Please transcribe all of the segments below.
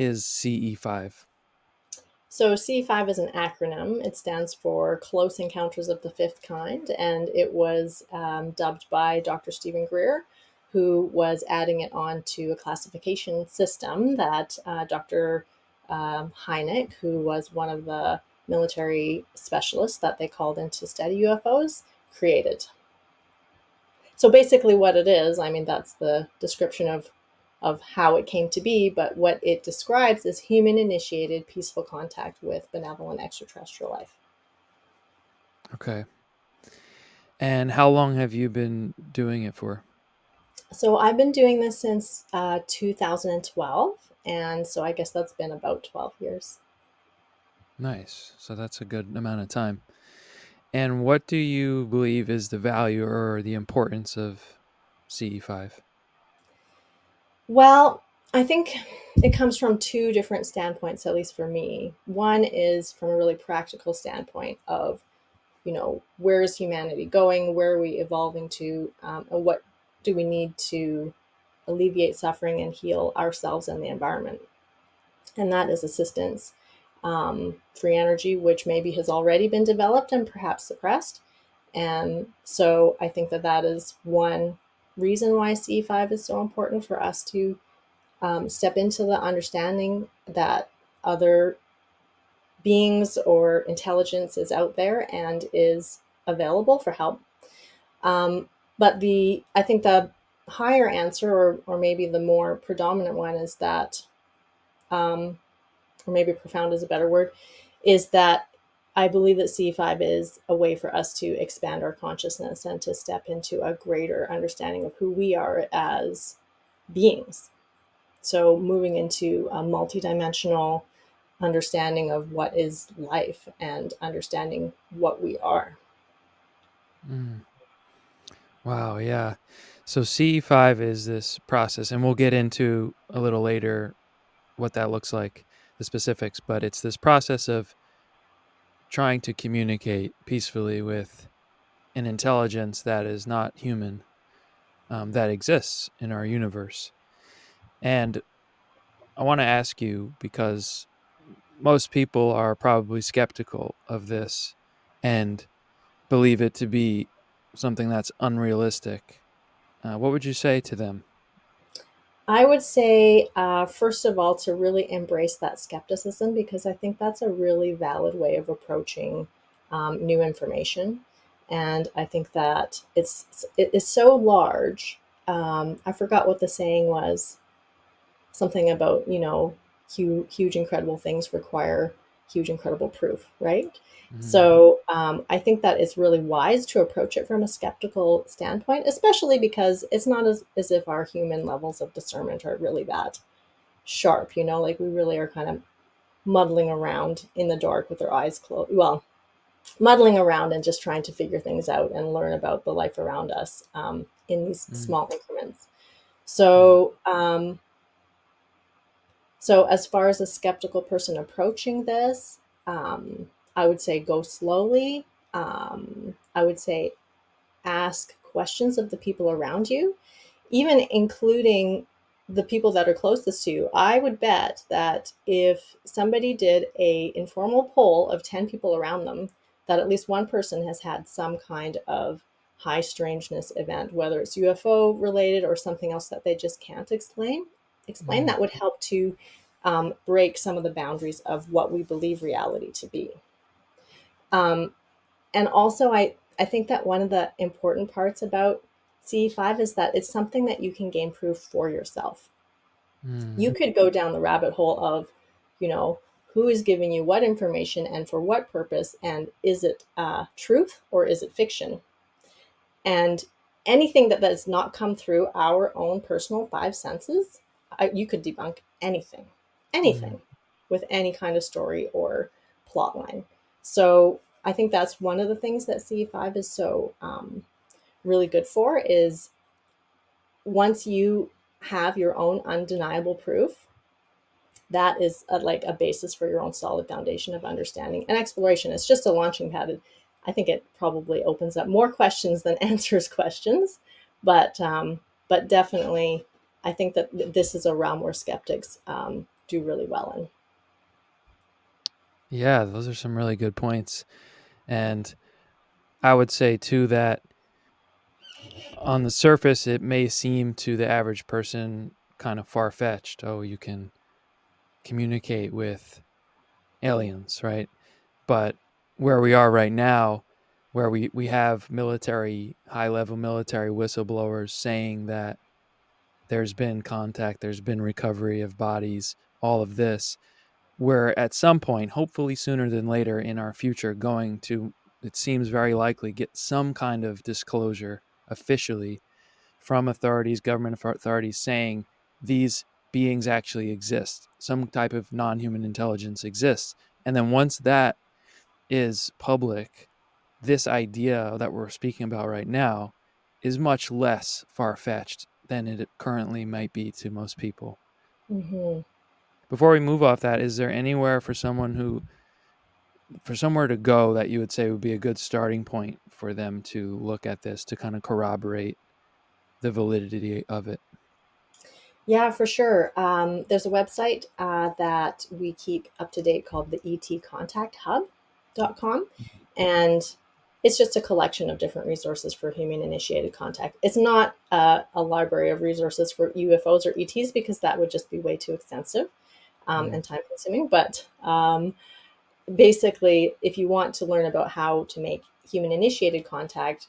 is CE5? So CE5 is an acronym. It stands for Close Encounters of the Fifth Kind, and it was dubbed by Dr. Stephen Greer, who was adding it on to a classification system that Dr. Hynek, who was one of the military specialists that they called in to study UFOs, created. So basically what it is, I mean, that's the description of how it came to be, but what it describes is human initiated peaceful contact with benevolent extraterrestrial life. Okay. And how long have you been doing it for? So I've been doing this since 2012, and so I guess that's been about 12 years. Nice. So that's a good amount of time. And what do you believe is the value or the importance of CE5? Well, I think it comes from two different standpoints, at least for me. One is from a really practical standpoint of, where is humanity going? Where are we evolving to? And what do we need to alleviate suffering and heal ourselves and the environment? And that is assistance, free energy, which maybe has already been developed and perhaps suppressed. And so I think that that is one reason why CE5 is so important for us to step into the understanding that other beings or intelligence is out there and is available for help. But I think the higher answer, or maybe the more predominant one, is that, or maybe profound is a better word, is that I believe that CE5 is a way for us to expand our consciousness and to step into a greater understanding of who we are as beings. So moving into a multidimensional understanding of what is life and understanding what we are. Mm. Wow, yeah. So CE5 is this process, and we'll get into a little later what that looks like, the specifics, but it's this process of trying to communicate peacefully with an intelligence that is not human, that exists in our universe. And I want to ask you because most people are probably skeptical of this and believe it to be something that's unrealistic. What would you say to them? I would say, first of all, to really embrace that skepticism, because I think that's a really valid way of approaching new information. And I think that it is so large. I forgot what the saying was, something about, huge, incredible things require huge, incredible proof, right? Mm, So I think that it's really wise to approach it from a skeptical standpoint, especially because it's not as if our human levels of discernment are really that sharp, like we really are kind of muddling around in the dark with our eyes closed. Well, muddling around and just trying to figure things out and learn about the life around us in these mm, small increments. mm, So as far as a skeptical person approaching this, I would say go slowly. I would say ask questions of the people around you, even including the people that are closest to you. I would bet that if somebody did a informal poll of 10 people around them, that at least one person has had some kind of high strangeness event, whether it's UFO related or something else that they just can't explain. mm, That would help to break some of the boundaries of what we believe reality to be. Um, and also, I think that one of the important parts about CE5 is that it's something that you can gain proof for yourself. mm, You could go down the rabbit hole of, you know, who is giving you what information and for what purpose, and is it truth or is it fiction? And anything that does not come through our own personal five senses, you could debunk mm, anything with any kind of story or plot line. So I think that's one of the things that CE5 is so really good for is once you have your own undeniable proof, that is like a basis for your own solid foundation of understanding and exploration. It's just a launching pad. I think it probably opens up more questions than answers questions, but but definitely, I think that this is a realm where skeptics do really well in. Yeah, those are some really good points. And I would say too that on the surface, it may seem to the average person kind of far fetched. Oh, you can communicate with aliens, right? But where we are right now, where we have military, high level military whistleblowers saying that there's been contact, there's been recovery of bodies, all of this, we're at some point, hopefully sooner than later in our future, going to, it seems very likely, get some kind of disclosure officially from authorities, government authorities saying these beings actually exist. Some type of non human intelligence exists. And then once that is public, this idea that we're speaking about right now is much less far fetched than it currently might be to most people. Hmm. Before we move off that, is there anywhere for someone who, for somewhere to go that you would say would be a good starting point for them to look at this to kind of corroborate the validity of it? Yeah, for sure. There's a website that we keep up to date called the etcontacthub.com. And it's just a collection of different resources for human initiated contact. It's not a library of resources for UFOs or ETs because that would just be way too extensive Mm. and time consuming. But basically, if you want to learn about how to make human initiated contact,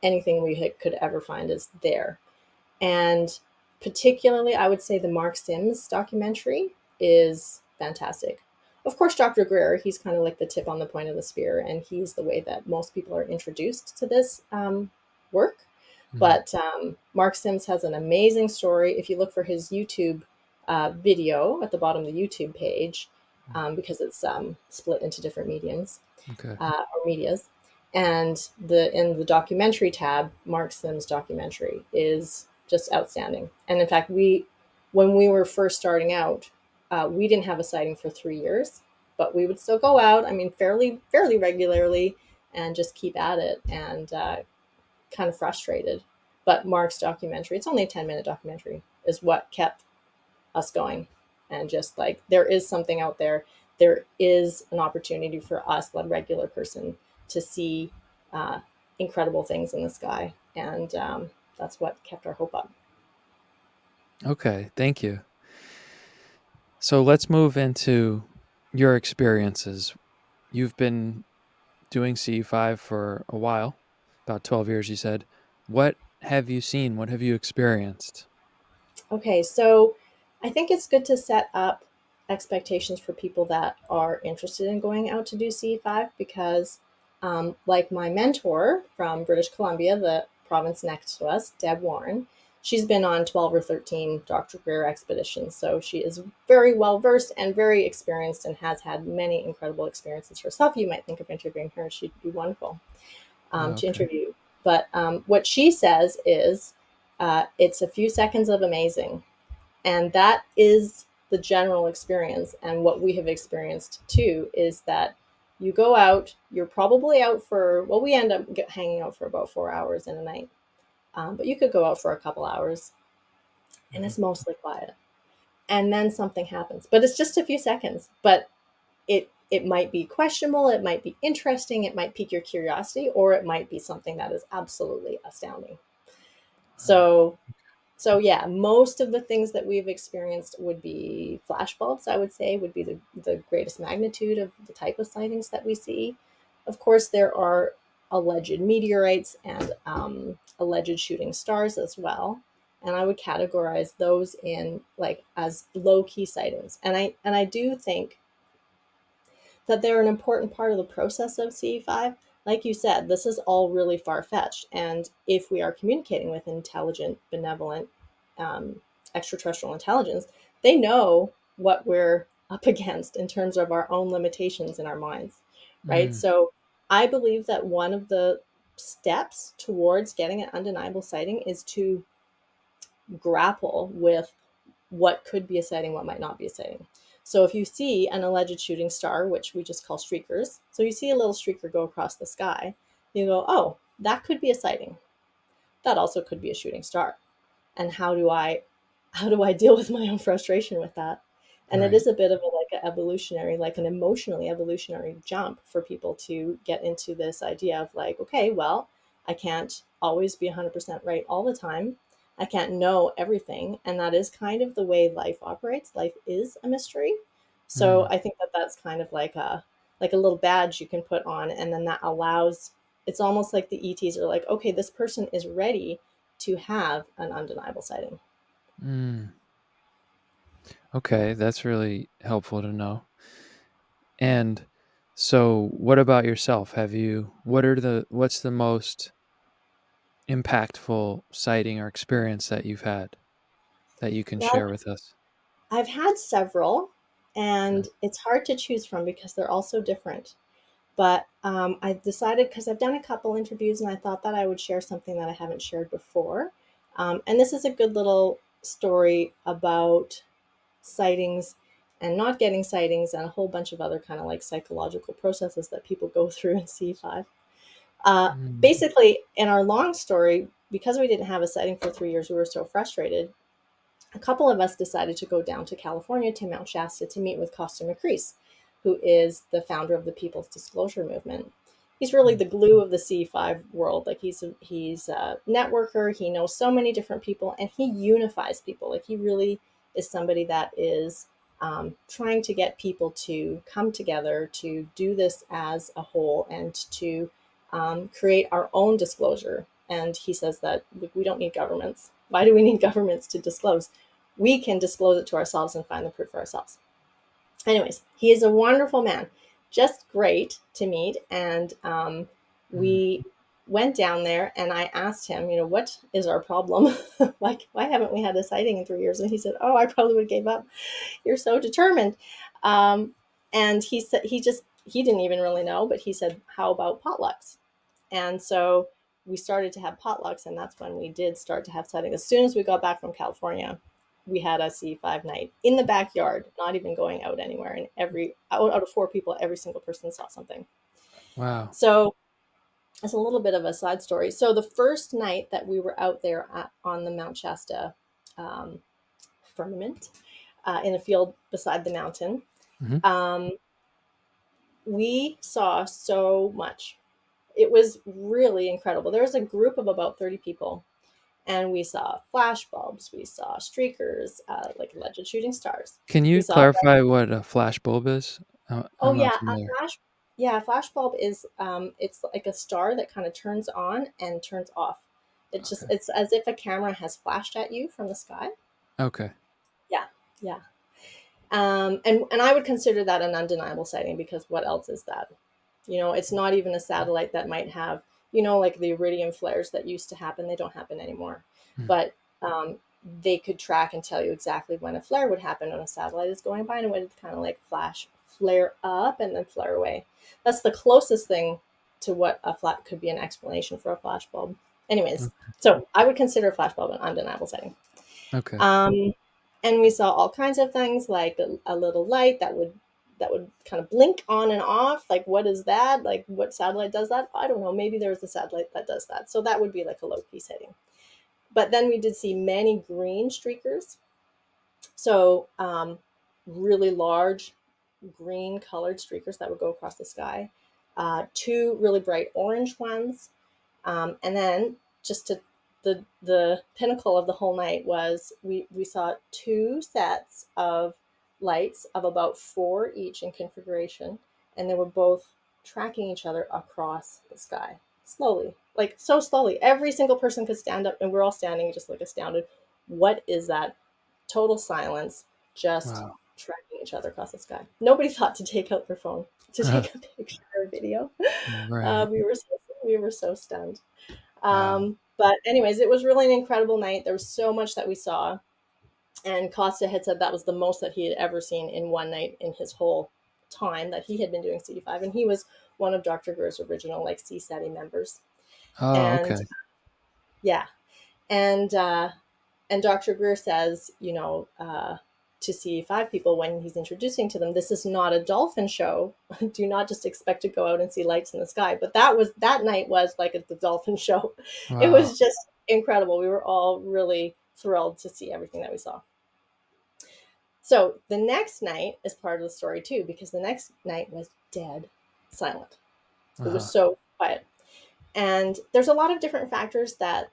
anything we could ever find is there. And particularly, I would say the Mark Sims documentary is fantastic. Of course, Dr. Greer, he's kind of like the tip on the point of the spear, and he's the way that most people are introduced to this work. Mm. But Mark Sims has an amazing story. If you look for his YouTube video at the bottom of the YouTube page, because it's split into different mediums, Okay. or medias. And the in the documentary tab, Mark Sims' documentary is just outstanding. And in fact, when we were first starting out, we didn't have a sighting for 3 years, but we would still go out. I mean, fairly regularly, and just keep at it. And kind of frustrated. But Mark's documentary, it's only a 10-minute documentary, is what kept us going. And just like there is something out there, there is an opportunity for us, the regular person, to see uh, incredible things in the sky. And that's what kept our hope up. Okay. Thank you. So let's move into your experiences. You've been doing CE5 for a while, about 12 years, you said. What have you seen? What have you experienced? Okay, so I think it's good to set up expectations for people that are interested in going out to do CE5 because, like my mentor from British Columbia, the province next to us, Deb Warren, she's been on 12 or 13 Dr. Greer expeditions. So she is very well versed and very experienced and has had many incredible experiences herself. You might think of interviewing her, she'd be wonderful Oh, to okay. interview. But what she says is it's a few seconds of amazing. And that is the general experience. And what we have experienced too is that you go out, you're probably out for, well, we end up hanging out for about 4 hours in a night. But you could go out for a couple hours and Mhm. it's mostly quiet. And then something happens, but it's just a few seconds. But it might be questionable, it might be interesting, it might pique your curiosity, or it might be something that is absolutely astounding. Wow. So so yeah, most of the things that we've experienced would be flashbulbs, I would say, would be the greatest magnitude of the type of sightings that we see. Of course, there are alleged meteorites and alleged shooting stars as well. And I would categorize those in like as low key sightings. And I do think that they're an important part of the process of CE5. Like you said, this is all really far fetched. And if we are communicating with intelligent, benevolent, extraterrestrial intelligence, they know what we're up against in terms of our own limitations in our minds, right? Mm. So I believe that one of the steps towards getting an undeniable sighting is to grapple with what could be a sighting, what might not be a sighting. So if you see an alleged shooting star, which we just call streakers, so you see a little streaker go across the sky, you go, oh, that could be a sighting. That also could be a shooting star. And how do I deal with my own frustration with that? And it Right. is a bit of a like an evolutionary, like an emotionally evolutionary jump for people to get into this idea of like, okay, well, I can't always be 100% right all the time. I can't know everything, and that is kind of the way life operates. Life is a mystery. So Mm, I think that that's kind of like a little badge you can put on, and then that allows, it's almost like the ETs are like, okay, this person is ready to have an undeniable sighting. mm. Okay, that's really helpful to know. And so what about yourself? What's the most impactful sighting or experience that you've had that you can Well, share with us? I've had several, Okay. and it's hard to choose from because they're all so different. But I decided, because I've done a couple interviews, and I thought that I would share something that I haven't shared before. And this is a good little story about sightings and not getting sightings and a whole bunch of other kind of like psychological processes that people go through in CE5. Mm, Basically, in our long story, because we didn't have a sighting for 3 years, we were so frustrated. A couple of us decided to go down to California to Mount Shasta to meet with Costa McCrease, who is the founder of the People's Disclosure Movement. He's really mm, the glue of the CE5 world. Like he's a networker. He knows so many different people, and he unifies people. Like he really is somebody that is trying to get people to come together to do this as a whole and to create our own disclosure. And he says that we don't need governments. Why do we need governments to disclose? We can disclose it to ourselves and find the proof for ourselves. Anyways, he is a wonderful man, just great to meet. And mm. we went down there, and I asked him, what is our problem? Like, why haven't we had a sighting in 3 years? And he said, oh, I probably would have gave up. You're so determined. Um, and he said, he didn't even really know, but he said, how about potlucks? And so we started to have potlucks, and that's when we did start to have sightings. As soon as we got back from California, we had a C5 night in the backyard, not even going out anywhere. And out of four people, every single person saw something. Wow. So it's a little bit of a side story. So the first night that we were out there on the Mount Shasta um, firmament in a field beside the mountain, Hmm. um, we saw so much. It was really incredible. There was a group of about 30 people, and we saw flash bulbs, we saw streakers, like alleged shooting stars. Can We you saw, clarify what a flash bulb is? oh I'm not yeah, familiar. a flash bulb is it's like a star that kind of turns on and turns off. Okay. It's as if a camera has flashed at you from the sky. Okay. Yeah, yeah. And I would consider that an undeniable sighting, because what else is that? It's not even a satellite that might have, like the iridium flares that used to happen. They don't happen anymore, Mm, but they could track and tell you exactly when a flare would happen when a satellite is going by, and it would kind of like flash, flare up, and then flare away. That's the closest thing to what a flat could be an explanation for a flash bulb. Anyways, so I would consider a flash bulb an undeniable sighting. okay. Um, and we saw all kinds of things, like a little light that would kind of blink on and off. Like, what is that? Like, what satellite does that? I don't know. Maybe there's a satellite that does that. So that would be like a low key sighting. But then we did see many green streakers. So really large green colored streakers that would go across the sky. Two really bright orange ones, and then just to the pinnacle of the whole night was we saw two sets of lights of about four each in configuration, and they were both tracking each other across the sky slowly, like so slowly. Every single person could stand up, and we're all standing just like astounded. What is that? Total silence, just Wow. tracking each other across the sky. Nobody thought to take out their phone to take a picture or video. Right. We were so stunned. Wow. But anyways, it was really an incredible night. There was so much that we saw, and Costa had said that was the most that he had ever seen in one night in his whole time that he had been doing CE5, and he was one of Dr. Gur's original like CSETI members. Oh, And okay. yeah, and Dr. Greer says, to CE5 people when he's introducing to them, this is not a dolphin show. Do not just expect to go out and see lights in the sky. But that night was like the dolphin show. It Wow. was just incredible. We were all really thrilled to see everything that we saw. So the next night is part of the story too, because the next night was dead silent. It was Uh-huh. so quiet. And there's a lot of different factors that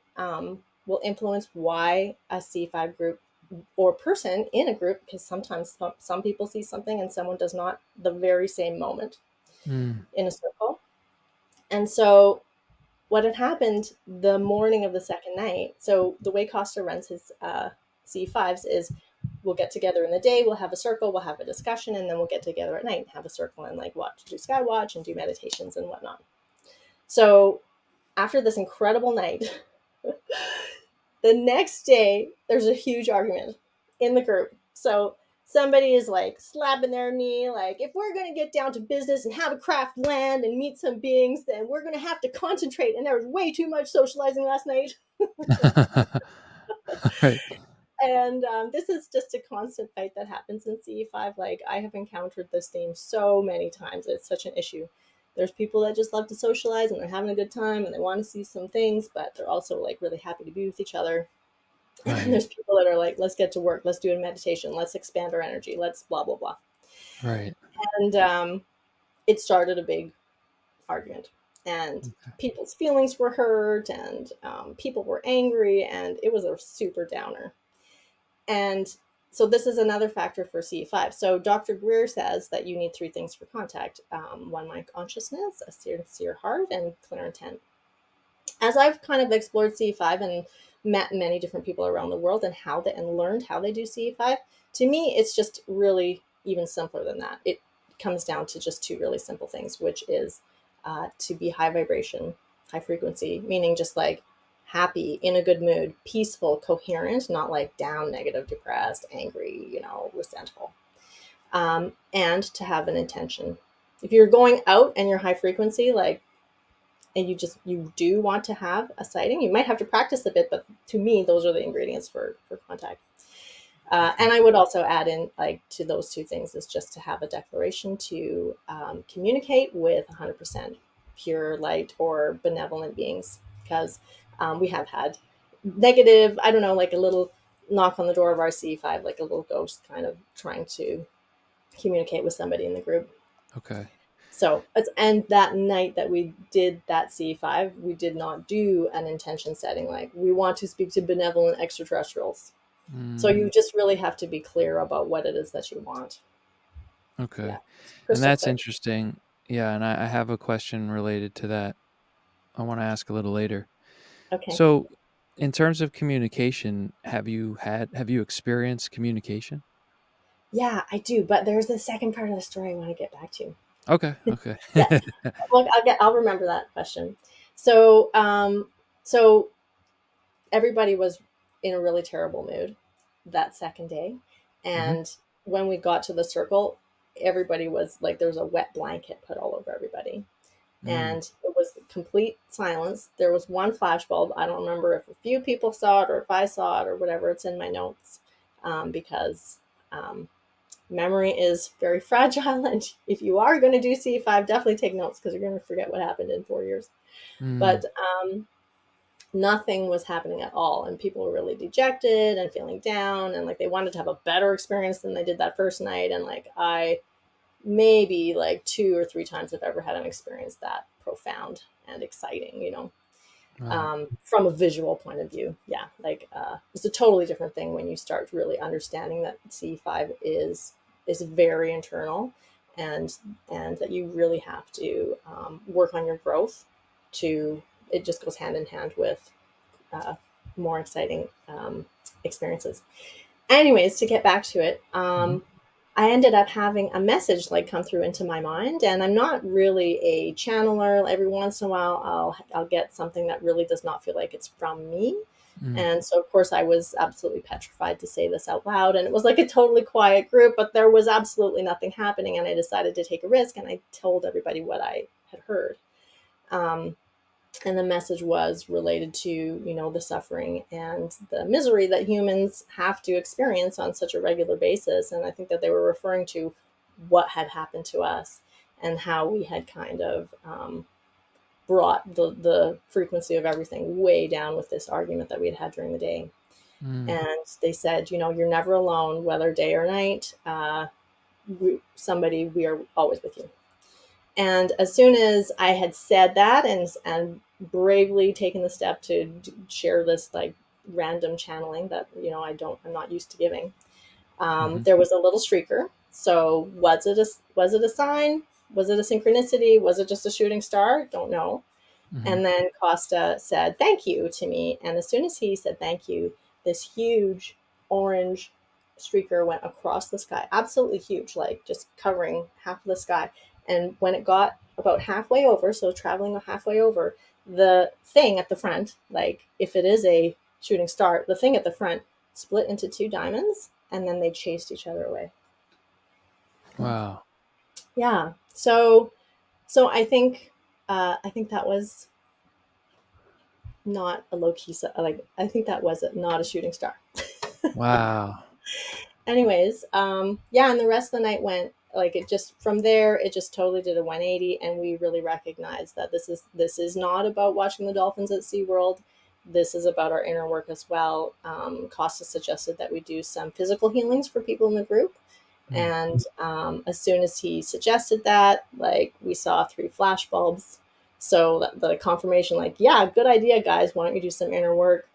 will influence why a C5 group or person in a group, because sometimes some people see something and someone does not the very same moment Mm. in a circle. And so what had happened the morning of the second night, so the way Costa runs his C5s is we'll get together in the day, we'll have a circle, we'll have a discussion, and then we'll get together at night and have a circle and like watch, do sky watch and do meditations and whatnot. So after this incredible night, the next day there's a huge argument in the group. So somebody is like slapping their knee, like, if we're going to get down to business and have a craft land and meet some beings, then we're going to have to concentrate. And there was way too much socializing last night. Right. And this is just a constant fight that happens in CE5. Like, I have encountered this theme so many times. It's such an issue. There's people that just love to socialize and they're having a good time and they want to see some things, but they're also like really happy to be with each other. And then Right. there's people that are like, let's get to work, let's do a meditation, let's expand our energy, let's blah blah blah. Right. And it started a big argument, and people's feelings were hurt, and people were angry, and it was a super downer. And so this is another factor for CE5. So Dr. Greer says that you need three things for contact: one mind consciousness, a sincere heart, and clear intent. As I've kind of explored CE5 and met many different people around the world and learned how they do CE5, to me it's just really even simpler than that. It comes down to just two really simple things, which is to be high vibration, high frequency, meaning just like happy, in a good mood, peaceful, coherent, not like down, negative, depressed, angry, resentful. And to have an intention. If you're going out and you're high frequency, like, and you do want to have a sighting, you might have to practice a bit, but to me those are the ingredients for contact. Okay. And I would also add in, like, to those two things is just to have a declaration to communicate with 100% pure light or benevolent beings, because we have had negative, I don't know, like a little knock on the door of our C5, like a little ghost kind of trying to communicate with somebody in the group. Okay. So, and that night that we did that C5, we did not do an intention setting like we want to speak to benevolent extraterrestrials. So Mm. you just really have to be clear about what it is that you want. Yeah, Okay. And crystal that's clear. interesting. Yeah, and I have a question related to that. I want to ask a little later. Okay. So, in terms of communication, have you experienced communication? Yeah, I do. But there's the second part of the story I want to get back to. Okay. Okay. Yeah. Well, I'll remember that question. So, so everybody was in a really terrible mood that second day. Hmm. And when we got to the circle, everybody was like, there was a wet blanket put all over everybody. Mm. And it was complete silence. There was one flashbulb. I don't remember if a few people saw it or if I saw it or whatever. It's in my notes, because um, memory is very fragile. And if you are going to do C5, definitely take notes because you're going to forget what happened in 4 years. Mm. But nothing was happening at all, and people were really dejected and feeling down, and like they wanted to have a better experience than they did that first night. And like, I maybe like two or three times have ever had an experience that profound and exciting, Wow. from a visual point of view. Yeah, like it's a totally different thing when you start really understanding that C5 is very internal, and that you really have to work on your growth. To It just goes hand in hand with uh, more exciting experiences. Anyways, to get back to it, Hmm. I ended up having a message like come through into my mind, and I'm not really a channeler. Every once in a while, I'll get something that really does not feel like it's from me. Mm. And so, of course, I was absolutely petrified to say this out loud. And it was like a totally quiet group, but there was absolutely nothing happening. And I decided to take a risk, and I told everybody what I had heard. Um, and the message was related to, the suffering and the misery that humans have to experience on such a regular basis. And I think that they were referring to what had happened to us and how we had kind of brought the frequency of everything way down with this argument that we had had during the day. Mm. And they said, you're never alone, whether day or night. We are always with you. And as soon as I had said that and bravely taken the step to share this like random channeling that I'm not used to giving, Mm-hmm. there was a little streaker. So was it a sign? Was it a synchronicity? Was it just a shooting star? Don't know. Mm-hmm. And then Costa said thank you to me. And as soon as he said thank you, this huge orange streaker went across the sky, absolutely huge, like just covering half of the sky. And when it got about halfway over, so traveling halfway over, the thing at the front, like if it is a shooting star, the thing at the front split into two diamonds and then they chased each other away. Wow. Yeah. So I think that was not a low key, like I think that was not a shooting star. Wow. Anyways, yeah, and the rest of the night went like it just from there it just totally did a 180, and we really recognized that this is not about watching the dolphins at SeaWorld. This is about our inner work as well. Costa suggested that we do some physical healings for people in the group. Mm. And as soon as he suggested that, like we saw three flash bulbs. So the confirmation, like, yeah, good idea, guys. Why don't you do some inner work?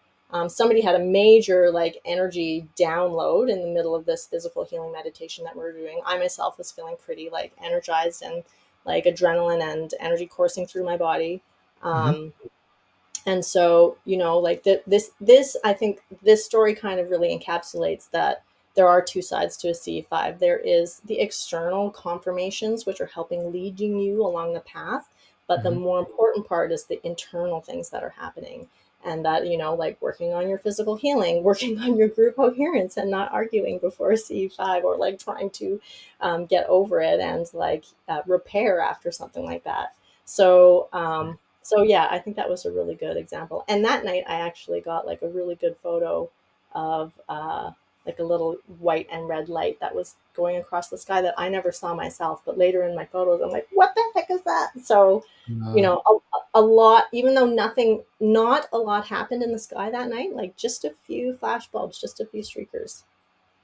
Somebody had a major like energy download in the middle of this physical healing meditation that we were doing. I myself was feeling pretty like energized and like adrenaline and energy coursing through my body. Mm-hmm. And so like this I think this story kind of really encapsulates that there are two sides to a ce5. There is the external confirmations which are helping leading you along the path, but the Mm-hmm. more important part is the internal things that are happening. And that like working on your physical healing, working on your group coherence and not arguing before ce5, or like trying to get over it and like repair after something like that. So yeah, I think that was a really good example. And that night, I actually got like a really good photo of like a little white and red light that was going across the sky that I never saw myself. But later in my photos, I'm like, what the heck is that? So, Uh, a lot, even though not a lot happened in the sky that night, like just a few flash bulbs, just a few streakers,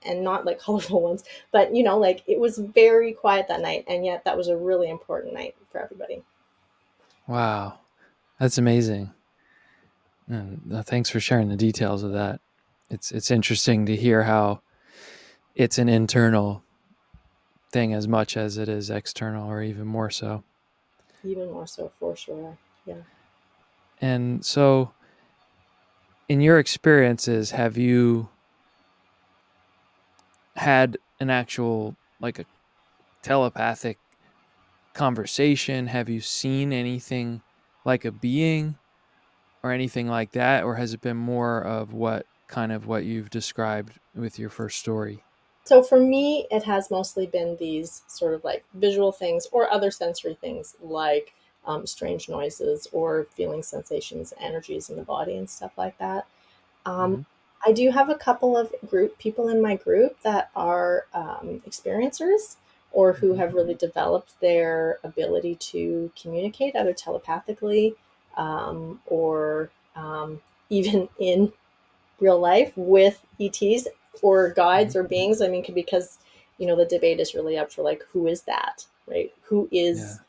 and not like colorful ones. But like it was very quiet that night, and yet that was a really important night for everybody. wow. That's amazing. And thanks for sharing the details of that. It's interesting to hear how it's an internal thing as much as it is external, or even more so. Even more so, for sure. Yeah. And so, in your experiences, have you had an actual, like a telepathic conversation? Have you seen anything like a being or anything like that? Or has it been more of what you've described with your first story? So for me, it has mostly been these sort of like visual things or other sensory things like strange noises or feeling sensations, energies in the body, and stuff like that. Um, Mm-hmm. I do have a couple of group people in my group that are experiencers, or who Mm-hmm. have really developed their ability to communicate either telepathically, or even in real life with ETs or Mm-hmm. guides or beings. I mean, because the debate is really up for like who is that, right? Who Yeah. is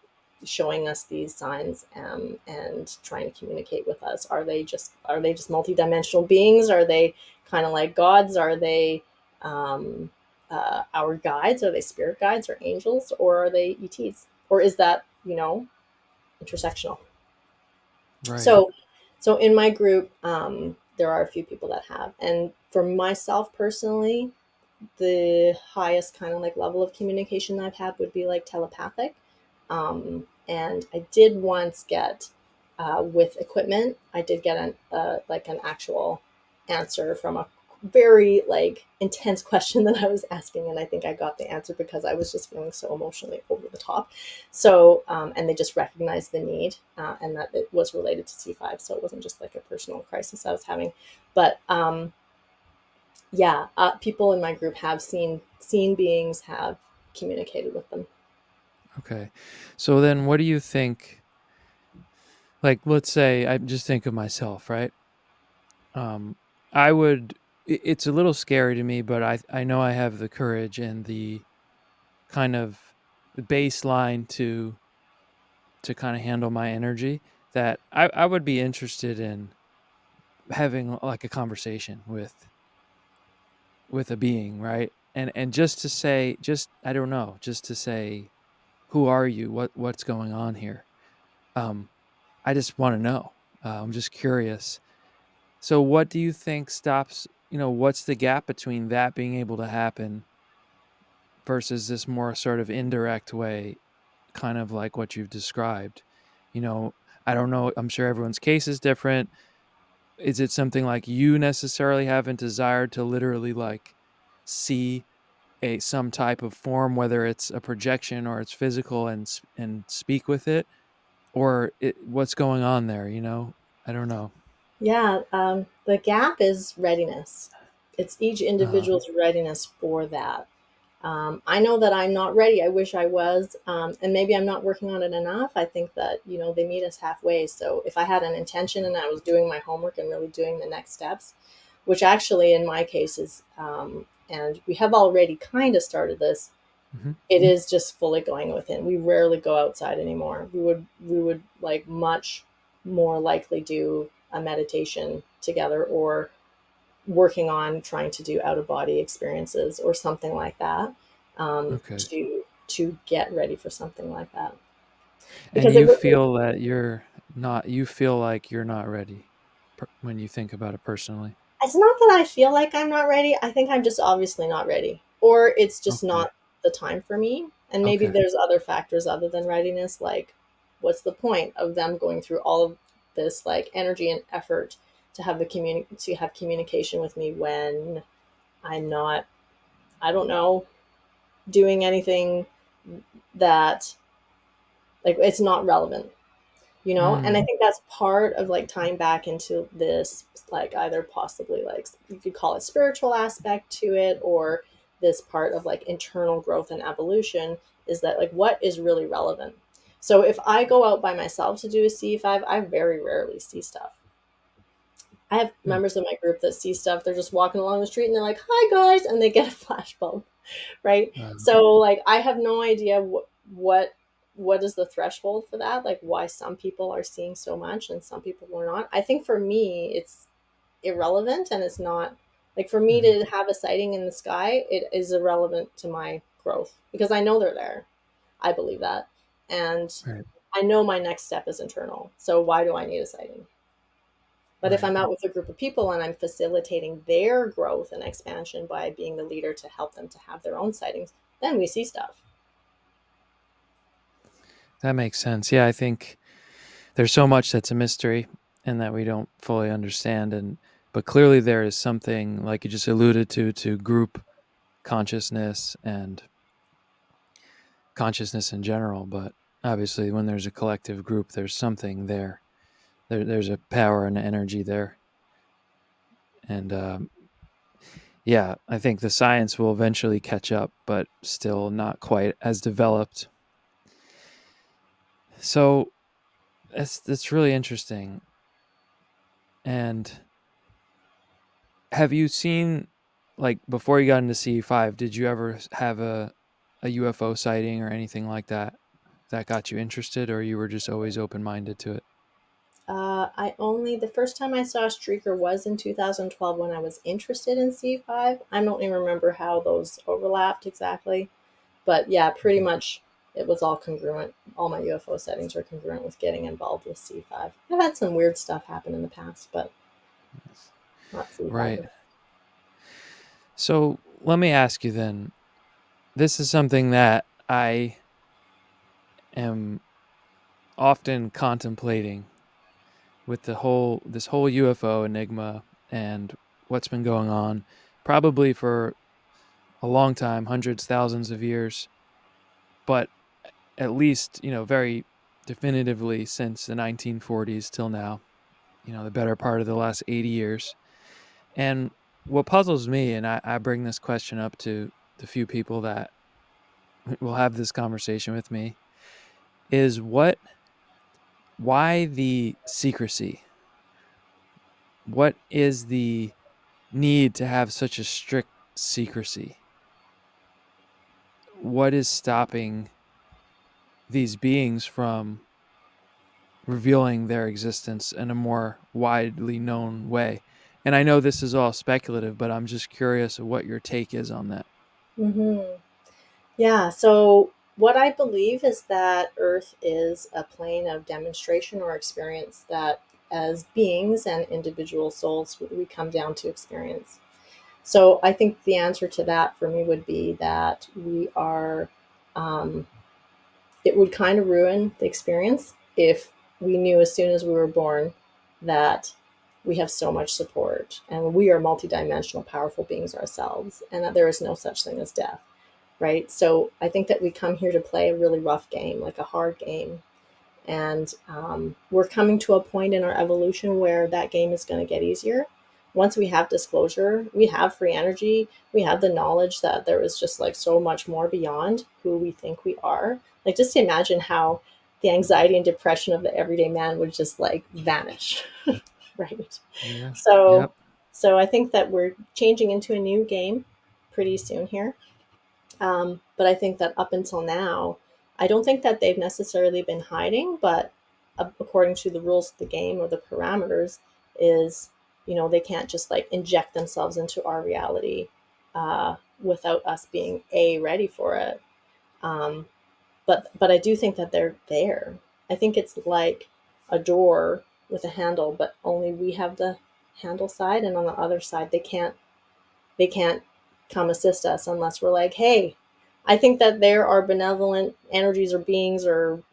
showing us these signs, and trying to communicate with us? Are they just multidimensional beings? Are they kind of like gods? Are they our guides? Are they spirit guides or angels, or are they ETs? Or is that intersectional? Right. So so in my group, there are a few people that have, and for myself personally, the highest kind of like level of communication I've had would be like telepathic. And I did once get, with equipment, I did get like an actual answer from a very like intense question that I was asking, and I think I got the answer because I was just feeling so emotionally over the top. So, and they just recognized the need, and that it was related to C5, so it wasn't just like a personal crisis I was having. But yeah, people in my group have seen beings, have communicated with them. Okay. So then what do you think, like let's say I just think of myself, right? Um I would it's a little scary to me, but I know I have the courage and the kind of the baseline to kind of handle my energy, that I would be interested in having like a conversation with a being, right? And just to say, just I don't know, just to say, who are you? What's going on here? Um, I just want to know. I'm just curious. So, what do you think stops? What's the gap between that being able to happen versus this more sort of indirect way, kind of like what you've described? You know, I don't know. I'm sure everyone's case is different. Is it something like you necessarily haven't desired to literally like see a some type of form, whether it's a projection or it's physical, and speak with it, or what's going on there? I don't know. Yeah, the gap is readiness. It's each Uh, individual's readiness for that. I know that I'm not ready. I wish I was, and maybe I'm not working on it enough. I think that they meet us halfway. So if I had an intention and I was doing my homework and really doing the next steps, which actually in my case is, and we have already kind of started this. mhm. It is just fully going within. We rarely go outside anymore. We would like much more likely do a meditation together or working on trying to do out of body experiences or something like that, Okay. to get ready for something like that And because it you would. feel that you're not. You feel like you're not ready when you think about it personally. It's not that I feel like I'm not ready. I think I'm just obviously not ready, or it's just Okay. not the time for me. And maybe Okay. there's other factors other than readiness. Like, what's the point of them going through all of this like energy and effort to have to have communication with me when I'm not, I don't know, doing anything that like it's not relevant. And Mm, I think that's part of like tying back into this, like either possibly like you could call it spiritual aspect to it, or this part of like internal growth and evolution, is that like what is really relevant. So if I go out by myself to do a CE5, I very rarely see stuff. I have mm, members of my group that see stuff. They're just walking along the street and they're like, "Hi guys," and they get a flashbulb, right? uh, So like I have no idea what is the threshold for that, like why some people are seeing so much and some people are not. I think for me it's irrelevant, and it's not like for me mhm. to have a sighting in the sky, it is irrelevant to my growth because I know they're there. I believe that, and Right. I know my next step is internal, so why do I need a sighting? But if Right. I'm out with a group of people and I'm facilitating their growth and expansion by being the leader to help them to have their own sightings, then we see stuff. That makes sense. Yeah, I think there's so much that's a mystery and that we don't fully understand, and but clearly there is something, like you just alluded to group consciousness and consciousness in general. But obviously when there's a collective group, there's something there. There's a power and energy there. And yeah, I think the science will eventually catch up, but still not quite as developed. So that's really interesting. And have you seen, like, before you got into CE5, did you ever have a UFO sighting or anything like that that got you interested, or you were just always open minded to it? The first time I saw a streaker was in 2012 when I was interested in C5. I don't even remember how those overlapped exactly, but yeah, pretty Mhm. much it was all congruent. All my UFO settings are congruent with getting involved with C5. I've had some weird stuff happen in the past, but Yes. not C5. Right. So let me ask you then. This is something that I am often contemplating with this whole UFO enigma and what's been going on, probably for a long time, hundreds, thousands of years, but at least, very definitively since the 1940s till now, the better part of the last 80 years. And what puzzles me, and I bring this question up to the few people that will have this conversation with me, is why the secrecy? What is the need to have such a strict secrecy? What is stopping these beings from revealing their existence in a more widely known way? And I know this is all speculative, but I'm just curious of what your take is on that. Hmm. Yeah, so what I believe is that Earth is a plane of demonstration or experience that, as beings and individual souls, we come down to experience. So I think the answer to that for me would be that we are, um, it would kind of ruin the experience if we knew as soon as we were born that we have so much support and we are multidimensional, powerful beings ourselves, and that there is no such thing as death, right? So I think that we come here to play a really rough game, like a hard game. And we're coming to a point in our evolution where that game is going to get easier. Once we have disclosure, we have free energy, we have the knowledge that there is just like so much more beyond who we think we are. Like, just imagine how the anxiety and depression of the everyday man would just like vanish, right? Yeah. So, Yep. so I think that we're changing into a new game pretty soon here. But I think that up until now, I don't think that they've necessarily been hiding, but according to the rules of the game or the parameters, is, they can't just like inject themselves into our reality without us being ready for it. Um, but I do think that they're there. I think it's like a door with a handle, but only we have the handle side, and on the other side they can't come assist us unless we're like, hey, I think that there are benevolent energies or beings or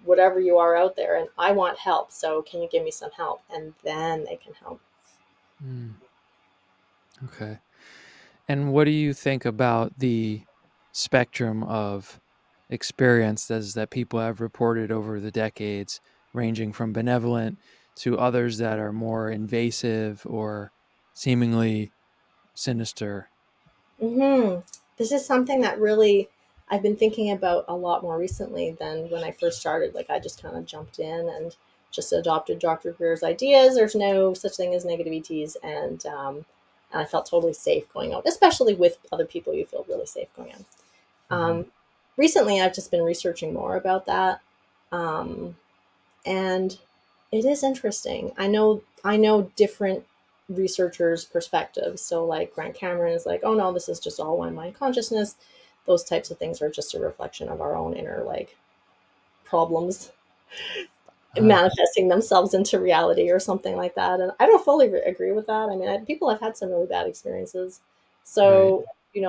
whatever you are out there, and I want help. So can you give me some help? And then they can help. Mm, okay. And what do you think about the spectrum of experiences that people have reported over the decades, ranging from benevolent to others that are more invasive or seemingly sinister? Hmm. This is something that really I've been thinking about a lot more recently than when I first started. Like, I just kind of jumped in and just adopted Dr. Greer's ideas. There's no such thing as negative ETs, and I felt totally safe going out, especially with other people. You feel really safe going out. Mm-hmm. Recently, I've just been researching more about that, um, and it is interesting. I know different researchers' perspectives. So, like Grant Cameron is like, "Oh no, this is just all one mind consciousness." Those types of things are just a reflection of our own inner like problems Ah, manifesting themselves into reality or something like that. And I don't fully agree with that. I mean, people have had some really bad experiences. right. So,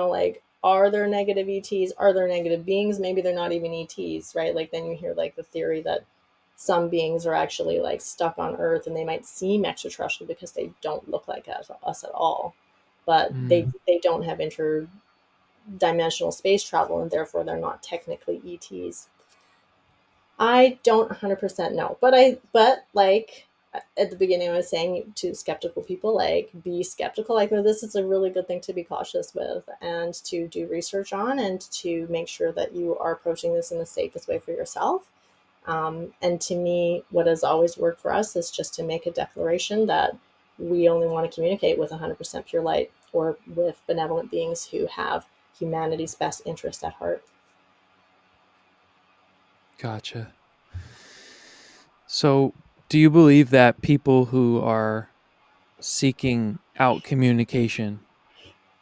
like, are there negative ETs? Are there negative beings? Maybe they're not even ETs, right? Like, then you hear like the theory that some beings are actually like stuck on Earth and they might seem extraterrestrial because they don't look like us at all, but they Mm, they don't have interdimensional space travel and therefore they're not technically ETs. I don't 100% know, but like at the beginning, I was saying to skeptical people, like, be skeptical. Like, this is a really good thing to be cautious with and to do research on and to make sure that you are approaching this in the safest way for yourself. And to me, what has always worked for us is just to make a declaration that we only want to communicate with 100% pure light or with benevolent beings who have humanity's best interest at heart. gotcha. So, do you believe that people who are seeking out communication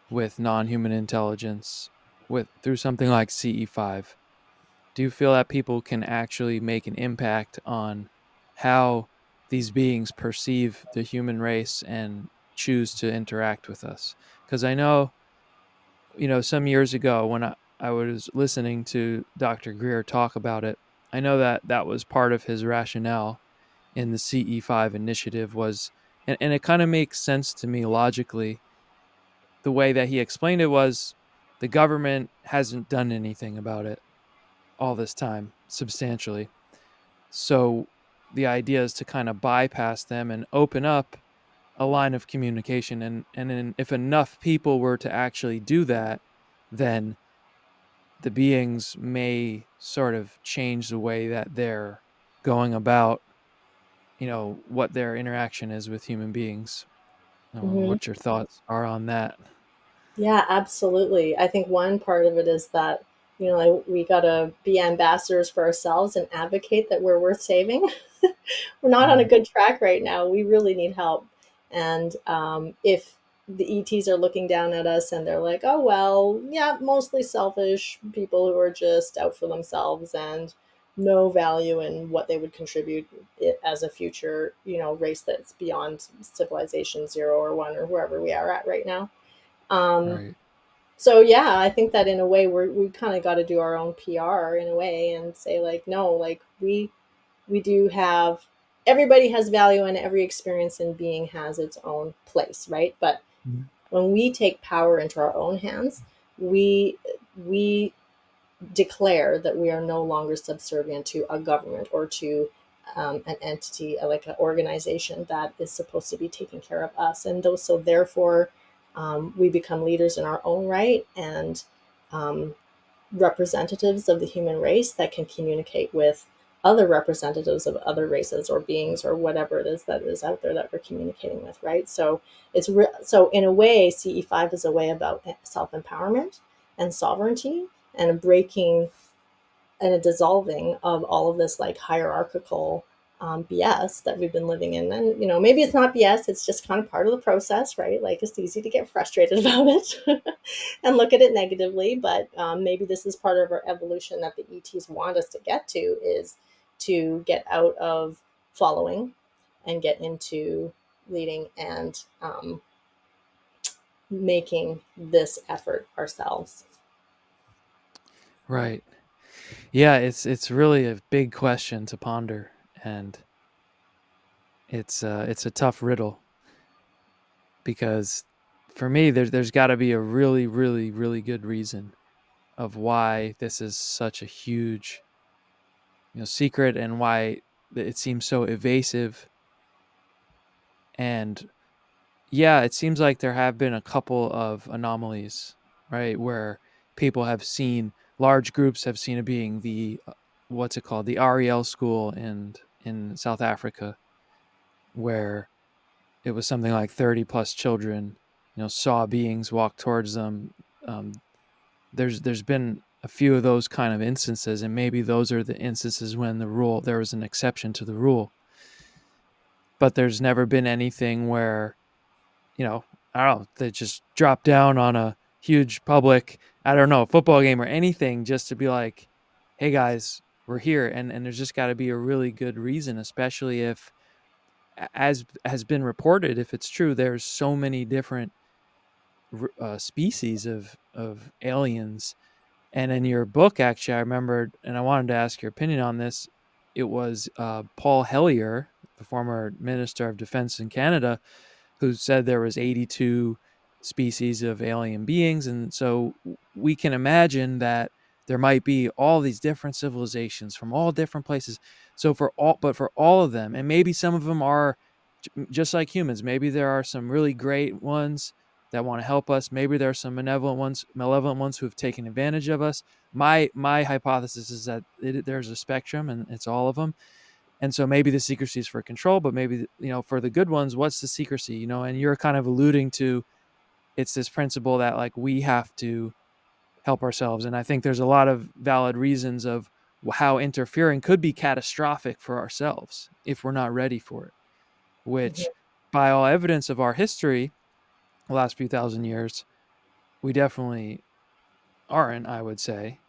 with non-human intelligence with through something like CE5, do you feel that people can actually make an impact on how these beings perceive the human race and choose to interact with us? Because I know, some years ago when I was listening to Dr. Greer talk about it, I know that that was part of his rationale in the CE5 initiative was, and it kind of makes sense to me logically. The way that he explained it was the government hasn't done anything about it all this time substantially. So the idea is to kind of bypass them and open up a line of communication, and then if enough people were to actually do that, then the beings may sort of change the way that they're going about, what their interaction is with human beings. Mhm. What your thoughts are on that. Yeah, absolutely. I think one part of it is that, like, we got to be ambassadors for ourselves and advocate that we're worth saving. We're not on a Mm, good track right now. We really need help. And if the ETs are looking down at us and they're like, oh, well, yeah, mostly selfish people who are just out for themselves and no value in what they would contribute as a future, race that's beyond civilization 0 or 1 or wherever we are at right now. Um, right. so yeah, I think that in a way we kind of got to do our own PR in a way and say like, no, like we do have, everybody has value and every experience in being has its own place, right? But Mhm. when we take power into our own hands, we declare that we are no longer subservient to a government or to an entity like an organization that is supposed to be taking care of us, and those so therefore we become leaders in our own right and um, representatives of the human race that can communicate with other representatives of other races or beings or whatever it is that is out there that we're communicating with, right? So so in a way, CE5 is a way about self-empowerment and sovereignty and a breaking and a dissolving of all of this like hierarchical BS that we've been living in. And, maybe it's not BS, it's just kind of part of the process, right? Like it's easy to get frustrated about it and look at it negatively. But maybe this is part of our evolution that the ETs want us to get to is to get out of following and get into leading and making this effort ourselves. Right. Yeah, it's really a big question to ponder, and it's a tough riddle because for me there's got to be a really really really good reason of why this is such a huge secret, and why it seems so evasive. And yeah, it seems like there have been a couple of anomalies, right, where people have seen, large groups have seen a being, the what's it called, the Ariel school in South Africa, where it was something like 30 plus children saw beings walk towards them. um, there's been a few of those kind of instances, and maybe those are the instances when there was an exception to the rule. But there's never been anything where, you know, I don't know, they just drop down on a huge public, I don't know, football game or anything, just to be like, hey guys, we're here. And there's just got to be a really good reason, especially if, as has been reported, if it's true, there's so many different species of aliens. And in your book, actually, I remembered, and I wanted to ask your opinion on this. It was Paul Hellyer, the former Minister of Defense in Canada, who said there was 82 species of alien beings. And so we can imagine that there might be all these different civilizations from all different places. So for all of them, and maybe some of them are just like humans, maybe there are some really great ones that want to help us. Maybe there are some malevolent ones who have taken advantage of us. My hypothesis is that there's a spectrum, and it's all of them. And so maybe the secrecy is for control, but maybe, for the good ones, what's the secrecy? And you're kind of alluding to, it's this principle that like we have to help ourselves. And I think there's a lot of valid reasons of how interfering could be catastrophic for ourselves if we're not ready for it, which, Mhm. by all evidence of our history, the last few thousand years, we definitely aren't, I would say,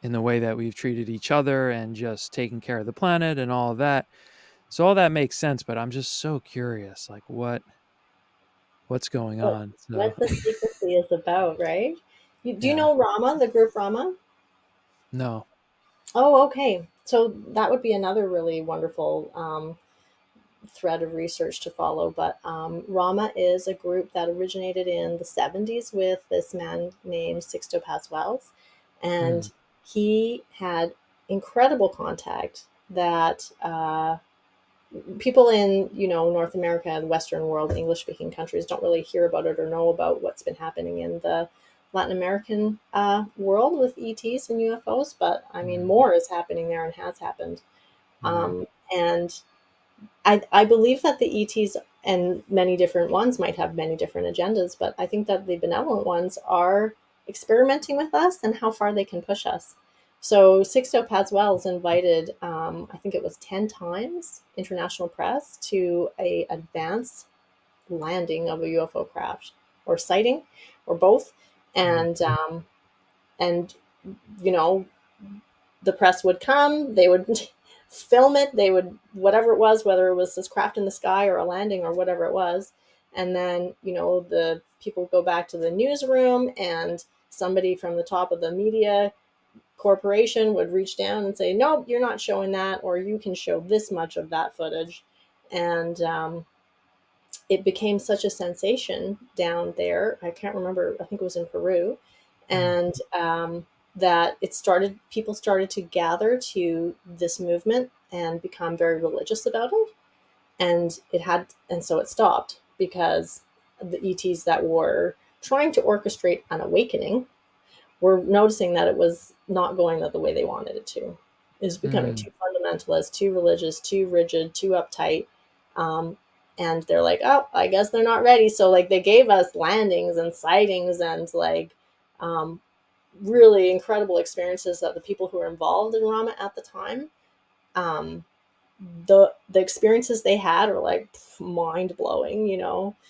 in the way that we've treated each other and just taking care of the planet and all of that. So all that makes sense, but I'm just so curious, like what's going what on. So what the secrecy is about, right? Do you yeah, know Rama, the group Rama? no, Oh, okay. So that would be another really wonderful thread of research to follow. But Rama is a group that originated in the 70s with this man named Sixto Paz Wells. mm, And he had incredible contact that people in North America and Western world, English speaking countries, don't really hear about it or know about what's been happening in the Latin American world with ETs and UFOs. But I mean, mm, more is happening there and has happened. right, And I believe that the ETs And many different ones might have many different agendas, but I think that the benevolent ones are experimenting with us and how far they can push us. So Sixto Padswell's invited, I think it was 10 times international press to a advanced landing of a UFO craft or sighting or both. Mm. And you know, the press would come, they would film it, they would, whatever it was, whether it was this craft in the sky or a landing or whatever it was. And then, the people go back to the newsroom, and somebody from the top of the media corporation would reach down and say, nope, you're not showing that, or you can show this much of that footage. And it became such a sensation down there. I can't remember, I think it was in Peru. Mm. And that people started to gather to this movement and become very religious about it. And so it stopped because the ETs that were trying to orchestrate an awakening were noticing that it was not going the way they wanted it to. It was becoming Mm. too fundamentalist, too religious, too rigid, too uptight. Um, and they're like, oh, I guess they're not ready. So like they gave us landings and sightings and like um, really incredible experiences that the people who were involved in Rama at the time, um, the experiences they had are like mind blowing, in Wow.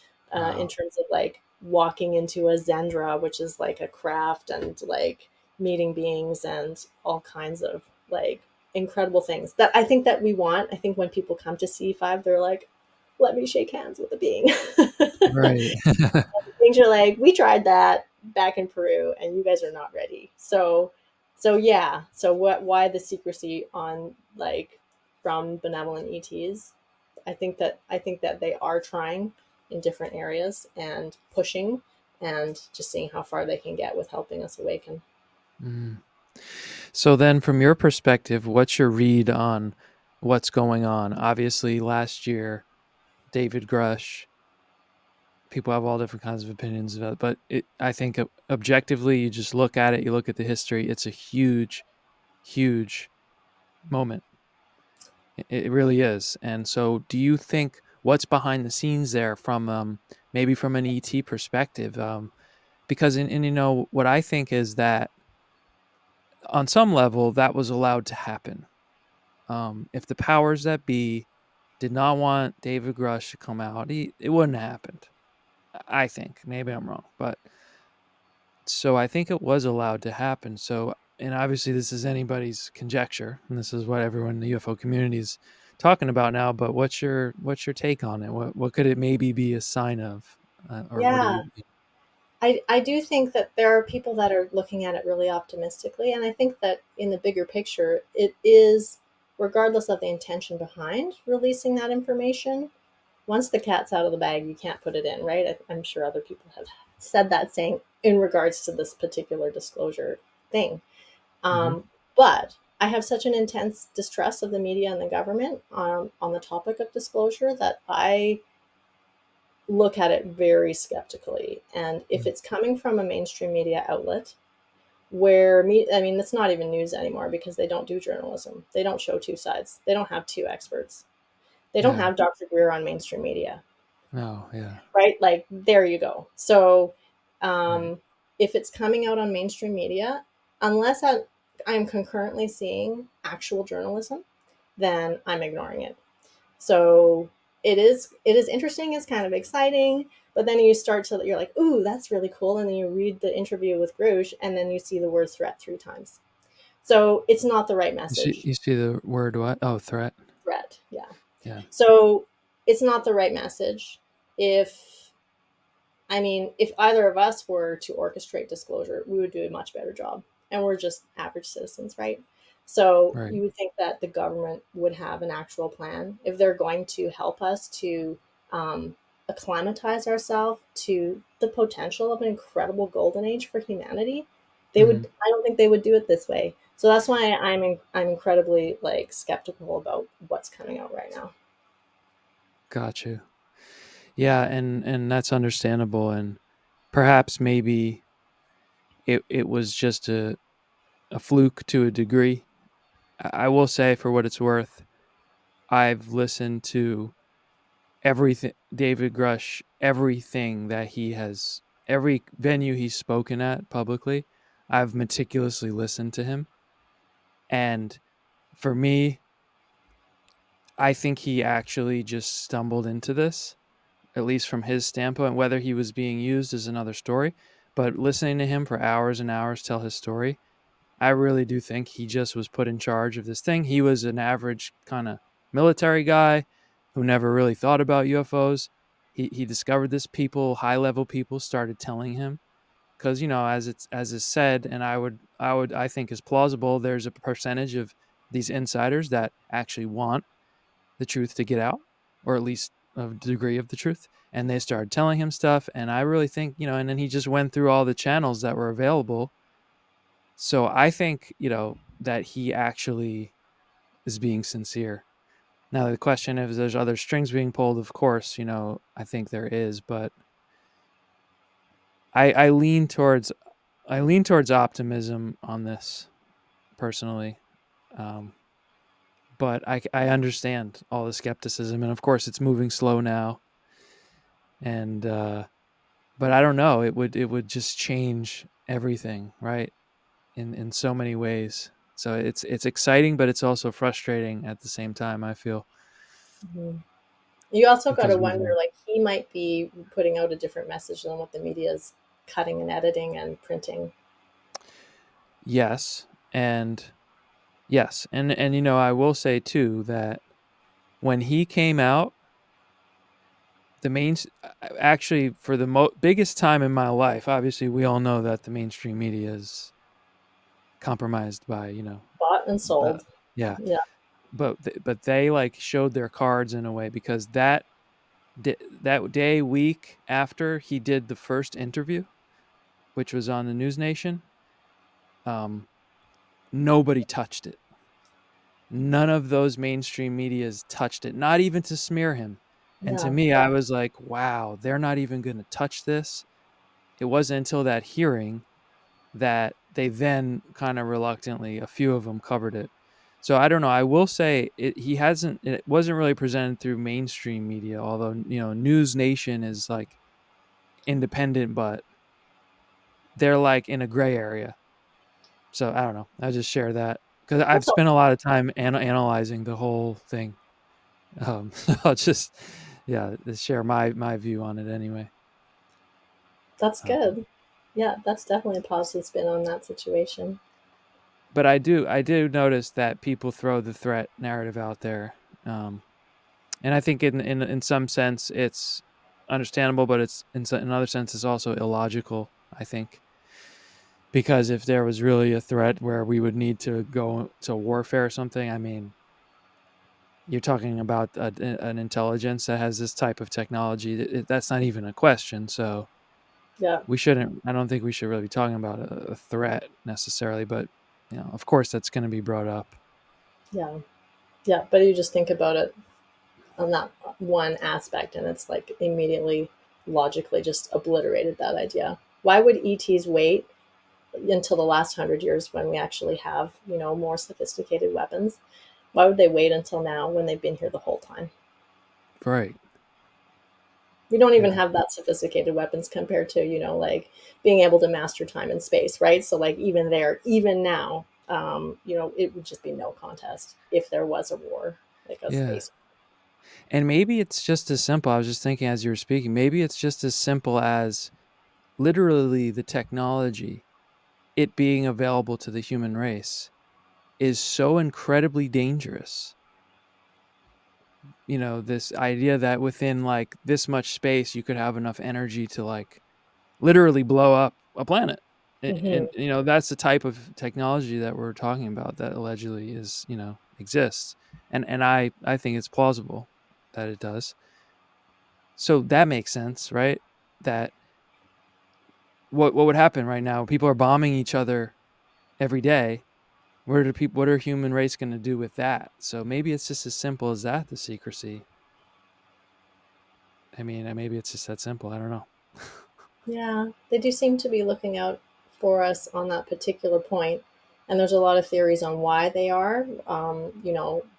terms of like walking into a Zendra, which is like a craft, and like meeting beings and all kinds of like incredible things that I think that we want. I think when people come to CE5, they're like, let me shake hands with a being. Right. Things are like, we tried that back in Peru and you guys are not ready. So yeah. So why the secrecy on like from benevolent ETs? I think that they are trying in different areas and pushing and just seeing how far they can get with helping us awaken. Mm. So then, from your perspective, what's your read on what's going on? Obviously, last year, David Grusch. People have all different kinds of opinions about it, but I think objectively, you just look at it, you look at the history. It's a huge, huge moment. It really is. And so, do you think what's behind the scenes there from maybe from an ET perspective? Because what I think is that on some level that was allowed to happen. If the powers that be did not want David Grush to come out, it wouldn't have happened. I think maybe I'm wrong, but so I think it was allowed to happen. So, and obviously this is anybody's conjecture, and this is what everyone in the UFO community is talking about now. But what's your take on it? What could it maybe be a sign of, or what do Yeah, you? I do think that there are people that are looking at it really optimistically. And I think that in the bigger picture, it is, regardless of the intention behind releasing that information, once the cat's out of the bag, you can't put it in, right? I'm sure other people have said that saying in regards to this particular disclosure thing. Mm-hmm. But I have such an intense distrust of the media and the government on the topic of disclosure that I look at it very skeptically. And if it's coming from a mainstream media outlet, I mean, it's not even news anymore because they don't do journalism. They don't show two sides. They don't have two experts. They don't Yeah. have Dr. Greer on mainstream media, No. Yeah. right? Like, there you go. So, Right. um, if it's coming out on mainstream media, unless I'm concurrently seeing actual journalism, then I'm ignoring it. So it is interesting, it's kind of exciting, but then you're like, ooh, that's really cool. And then you read the interview with Grusch and then you see the word threat 3 times. So it's not the right You see message. you see the word what? Oh, threat. Threat, yeah. Yeah. So it's not the right message. If I mean, if either of us were to orchestrate disclosure, we would do a much better job. And we're just average citizens, right? So Right. you would think that the government would have an actual plan if they're going to help us to acclimatize ourselves to the potential of an incredible golden age for humanity. They Mm-hmm. would. I don't think they would do it this way. So that's why I'm incredibly like skeptical about what's coming out right now. Got you. Yeah, and that's understandable, and perhaps maybe it was just a fluke to a degree. I will say, for what it's worth, I've listened to everything, David Grusch, everything that he has, every venue he's spoken at publicly, I've meticulously listened to him. And for me, I think he actually just stumbled into this, at least from his standpoint. Whether he was being used is another story. But listening to him for hours and hours tell his story, I really do think he just was put in charge of this thing. He was an average kind of military guy who never really thought about UFOs. He discovered this, people, high level people started telling him, because as is said, and I think is plausible, there's a percentage of these insiders that actually want the truth to get out, or at least a degree of the truth, and they started telling him stuff. And I really think, and then he just went through all the channels that were available. So I think, that he actually is being sincere. Now the question is, if there's other strings being pulled, of course, I think there is, but I lean towards optimism on this personally. Um, but I understand all the skepticism, and of course it's moving slow now. And but I don't know, it would just change everything, right? In so many ways. So it's exciting, but it's also frustrating at the same time, I feel, Mm-hmm. You also got to because wonder, like, he might be putting out a different message than what the media is cutting and editing and printing. yes, and yes, and I will say too that when he came out, the main actually, for the biggest time in my life, obviously we all know that the mainstream media is compromised by, Bought and uh, sold. yeah, Yeah. but they like showed their cards in a way, because that day, week after he did the first interview, which was on the News Nation, um, nobody touched it. None of those mainstream medias touched it, not even to smear him. And to Yeah. me, I was like, wow, they're not even going to touch this. It wasn't until that hearing that they then kind of reluctantly, a few of them covered it. So I don't know. I will say it wasn't really presented through mainstream media, although, News Nation is like independent, but they're like in a gray area. So I don't know. I just share that because I've That's spent a lot of time analyzing the whole thing. So I'll just, yeah, share my view on it anyway. that's Um, good. Yeah, that's definitely a positive spin on that situation. but I do notice that people throw the threat narrative out there, and I think in some sense it's understandable, but it's in another sense it's also illogical. I think, because if there was really a threat where we would need to go to warfare or something, I mean, you're talking about an intelligence that has this type of technology. That's not even a question. So Yeah. we shouldn't. I don't think we should really be talking about a threat necessarily. But of course, that's going to be brought up. Yeah. Yeah. But you just think about it on that one aspect, and it's like immediately logically just obliterated that idea. Why would ETs wait until the last 100 years when we actually have, more sophisticated weapons? Why would they wait until now when they've been here the whole time? Right. We don't even Yeah. have that sophisticated weapons compared to, like being able to master time and space, right? So, like, even there, even now, it would just be no contest if there was a war, like a Yeah. space. And maybe it's just as simple. I was just thinking as you were speaking. Maybe it's just as simple as literally the technology, it being available to the human race, is so incredibly dangerous. This idea that within like this much space you could have enough energy to like literally blow up a planet. And, Hmm. that's the type of technology that we're talking about that allegedly exists. And I think it's plausible that it does. So that makes sense, right? That what would happen right now? People are bombing each other every day. What are human race going to do with that? So maybe it's just as simple as that, the secrecy. I mean, maybe it's just that simple. I don't know. Yeah, they do seem to be looking out for us on that particular point. And there's a lot of theories on why they are,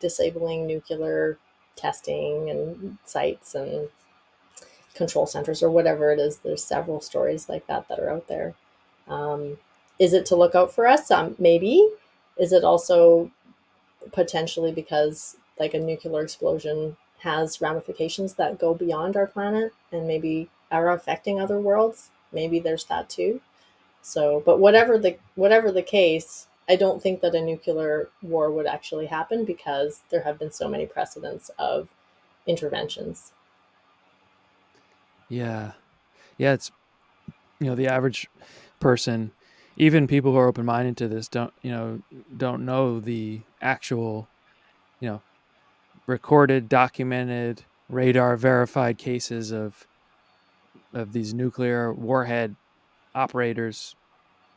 disabling nuclear. testing and sites and control centers or whatever it is. There's several stories like that are out there. Um, is it to look out for us? Maybe. Is it also potentially because like a nuclear explosion has ramifications that go beyond our planet and maybe are affecting other worlds? Maybe there's that too. So, but whatever the case, I don't think that a nuclear war would actually happen because there have been so many precedents of interventions. Yeah. Yeah, it's the average person, even people who are open-minded to this don't know the actual, you know, recorded, documented, radar verified cases of these nuclear warhead operators,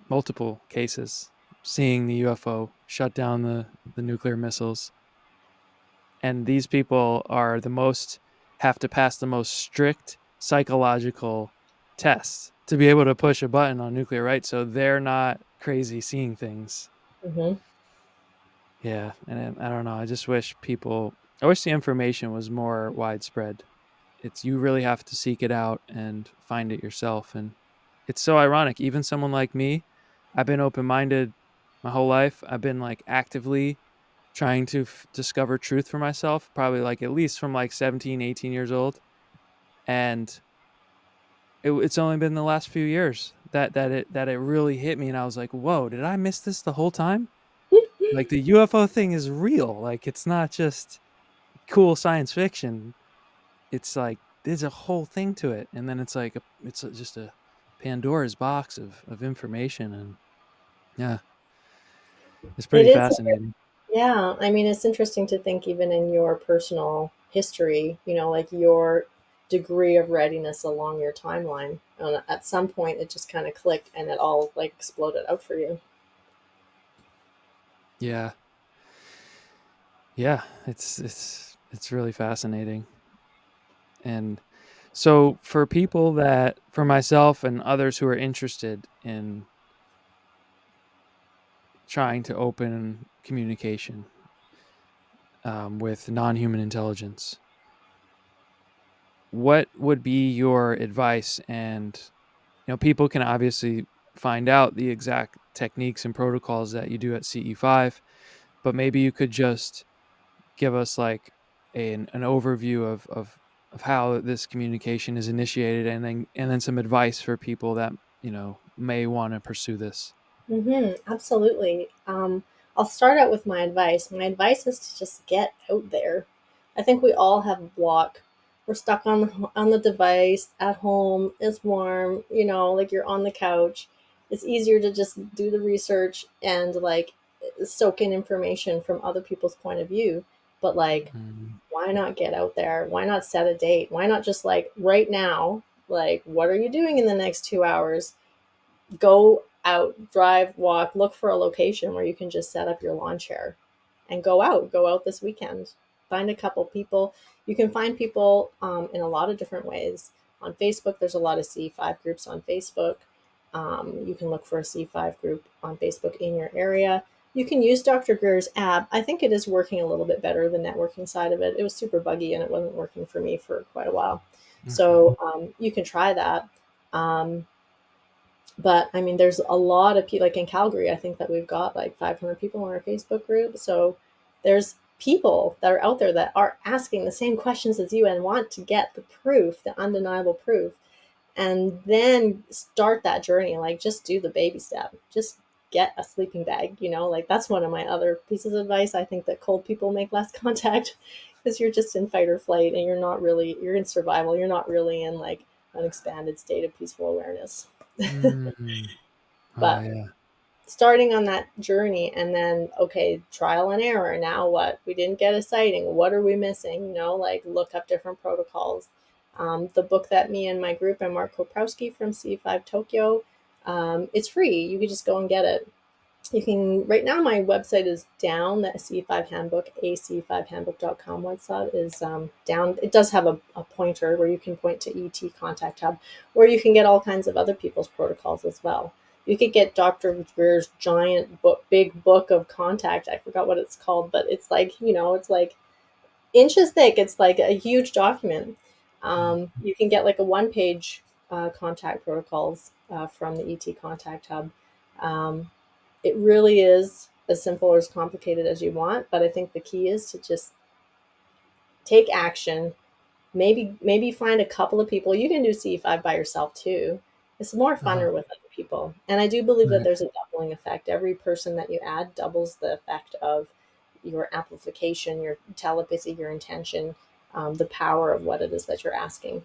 multiple cases seeing the UFO shut down the nuclear missiles. And these people are the most have to pass the most strict psychological tests to be able to push a button on nuclear, right? So they're not crazy seeing things. Hmm. Yeah, and I don't know. I wish the information was more widespread. It's you really have to seek it out and find it yourself. And it's so ironic. Even someone like me, I've been open minded my whole life. I've been like actively trying to discover truth for myself, probably like at least from like 17, 18 years old. And it's only been the last few years that it really hit me. And I was like, whoa, did I miss this the whole time? Like the UFO thing is real. Like it's not just cool science fiction. It's like there's a whole thing to it, and then it's like just a Pandora's box of information, and yeah, it's It pretty is. fascinating. Yeah, I mean, it's interesting to think even in your personal history, like your degree of readiness along your timeline. And at some point, it just kind of clicked and it all like exploded out for you. Yeah, yeah, it's really fascinating, and so for myself and others who are interested in trying to open communication with non-human intelligence, what would be your advice? And people can obviously find out the exact techniques and protocols that you do at CE5, but maybe you could just give us like an overview of how this communication is initiated, and then some advice for people that may want to pursue this. Absolutely. I'll start out with my advice. My advice is to just get out there. I think we all have a block. We're stuck on the device at home. It's warm, like you're on the couch. It's easier to just do the research and like soak in information from other people's point of view. But like, Mm, why not get out there? Why not set a date? Why not just like right now? Like, what are you doing in the next 2 hours? Go out, drive, walk, look for a location where you can just set up your lawn chair and go out this weekend. Find a couple people. You can find people in a lot of different ways. On Facebook, there's a lot of C5 groups on Facebook. You can look for a C5 group on Facebook in your area. You can use Dr. Greer's app. I think it is working a little bit better, the networking side of it. It was super buggy and it wasn't working for me for quite a while. okay. So you can try that. Um, but I mean, there's a lot of people, like in Calgary, I think that we've got like 500 people in our Facebook group. So there's people that are out there that are asking the same questions as you and want to get the proof, the undeniable proof, and then start that journey. Like, just do the baby step. Just get a sleeping bag, like that's one of my other pieces of advice. I think that cold people make less contact because you're just in fight or flight and you're in survival. You're not really in like an expanded state of peaceful awareness. Mm, oh But yeah. starting on that journey and then, okay, trial and error. Now what? We didn't get a sighting. What are we missing? Like look up different protocols. The book that me and my group and Mark Koprowski from C5 Tokyo, it's free. You can just go and get it. You can, right now my website is down. The C5 handbook, ac5handbook.com website is down. It does have a pointer where you can point to ET Contact Hub, where you can get all kinds of other people's protocols as well. You could get Dr. Greer's giant book, big book of contact. I forgot what it's called, but it's like, it's like inches thick. It's like a huge document. Mm. You can get like a one-page contact protocols from the ET Contact Hub. Um, it really is as simple or as complicated as you want, but I think the key is to just take action. Maybe find a couple of people. You can do CE5 by yourself too. It's more Uh-huh. funner with other people. And I do believe that Right. there's a doubling effect. Every person that you add doubles the effect of your amplification, your telepathy, your intention, the power of what it is that you're asking.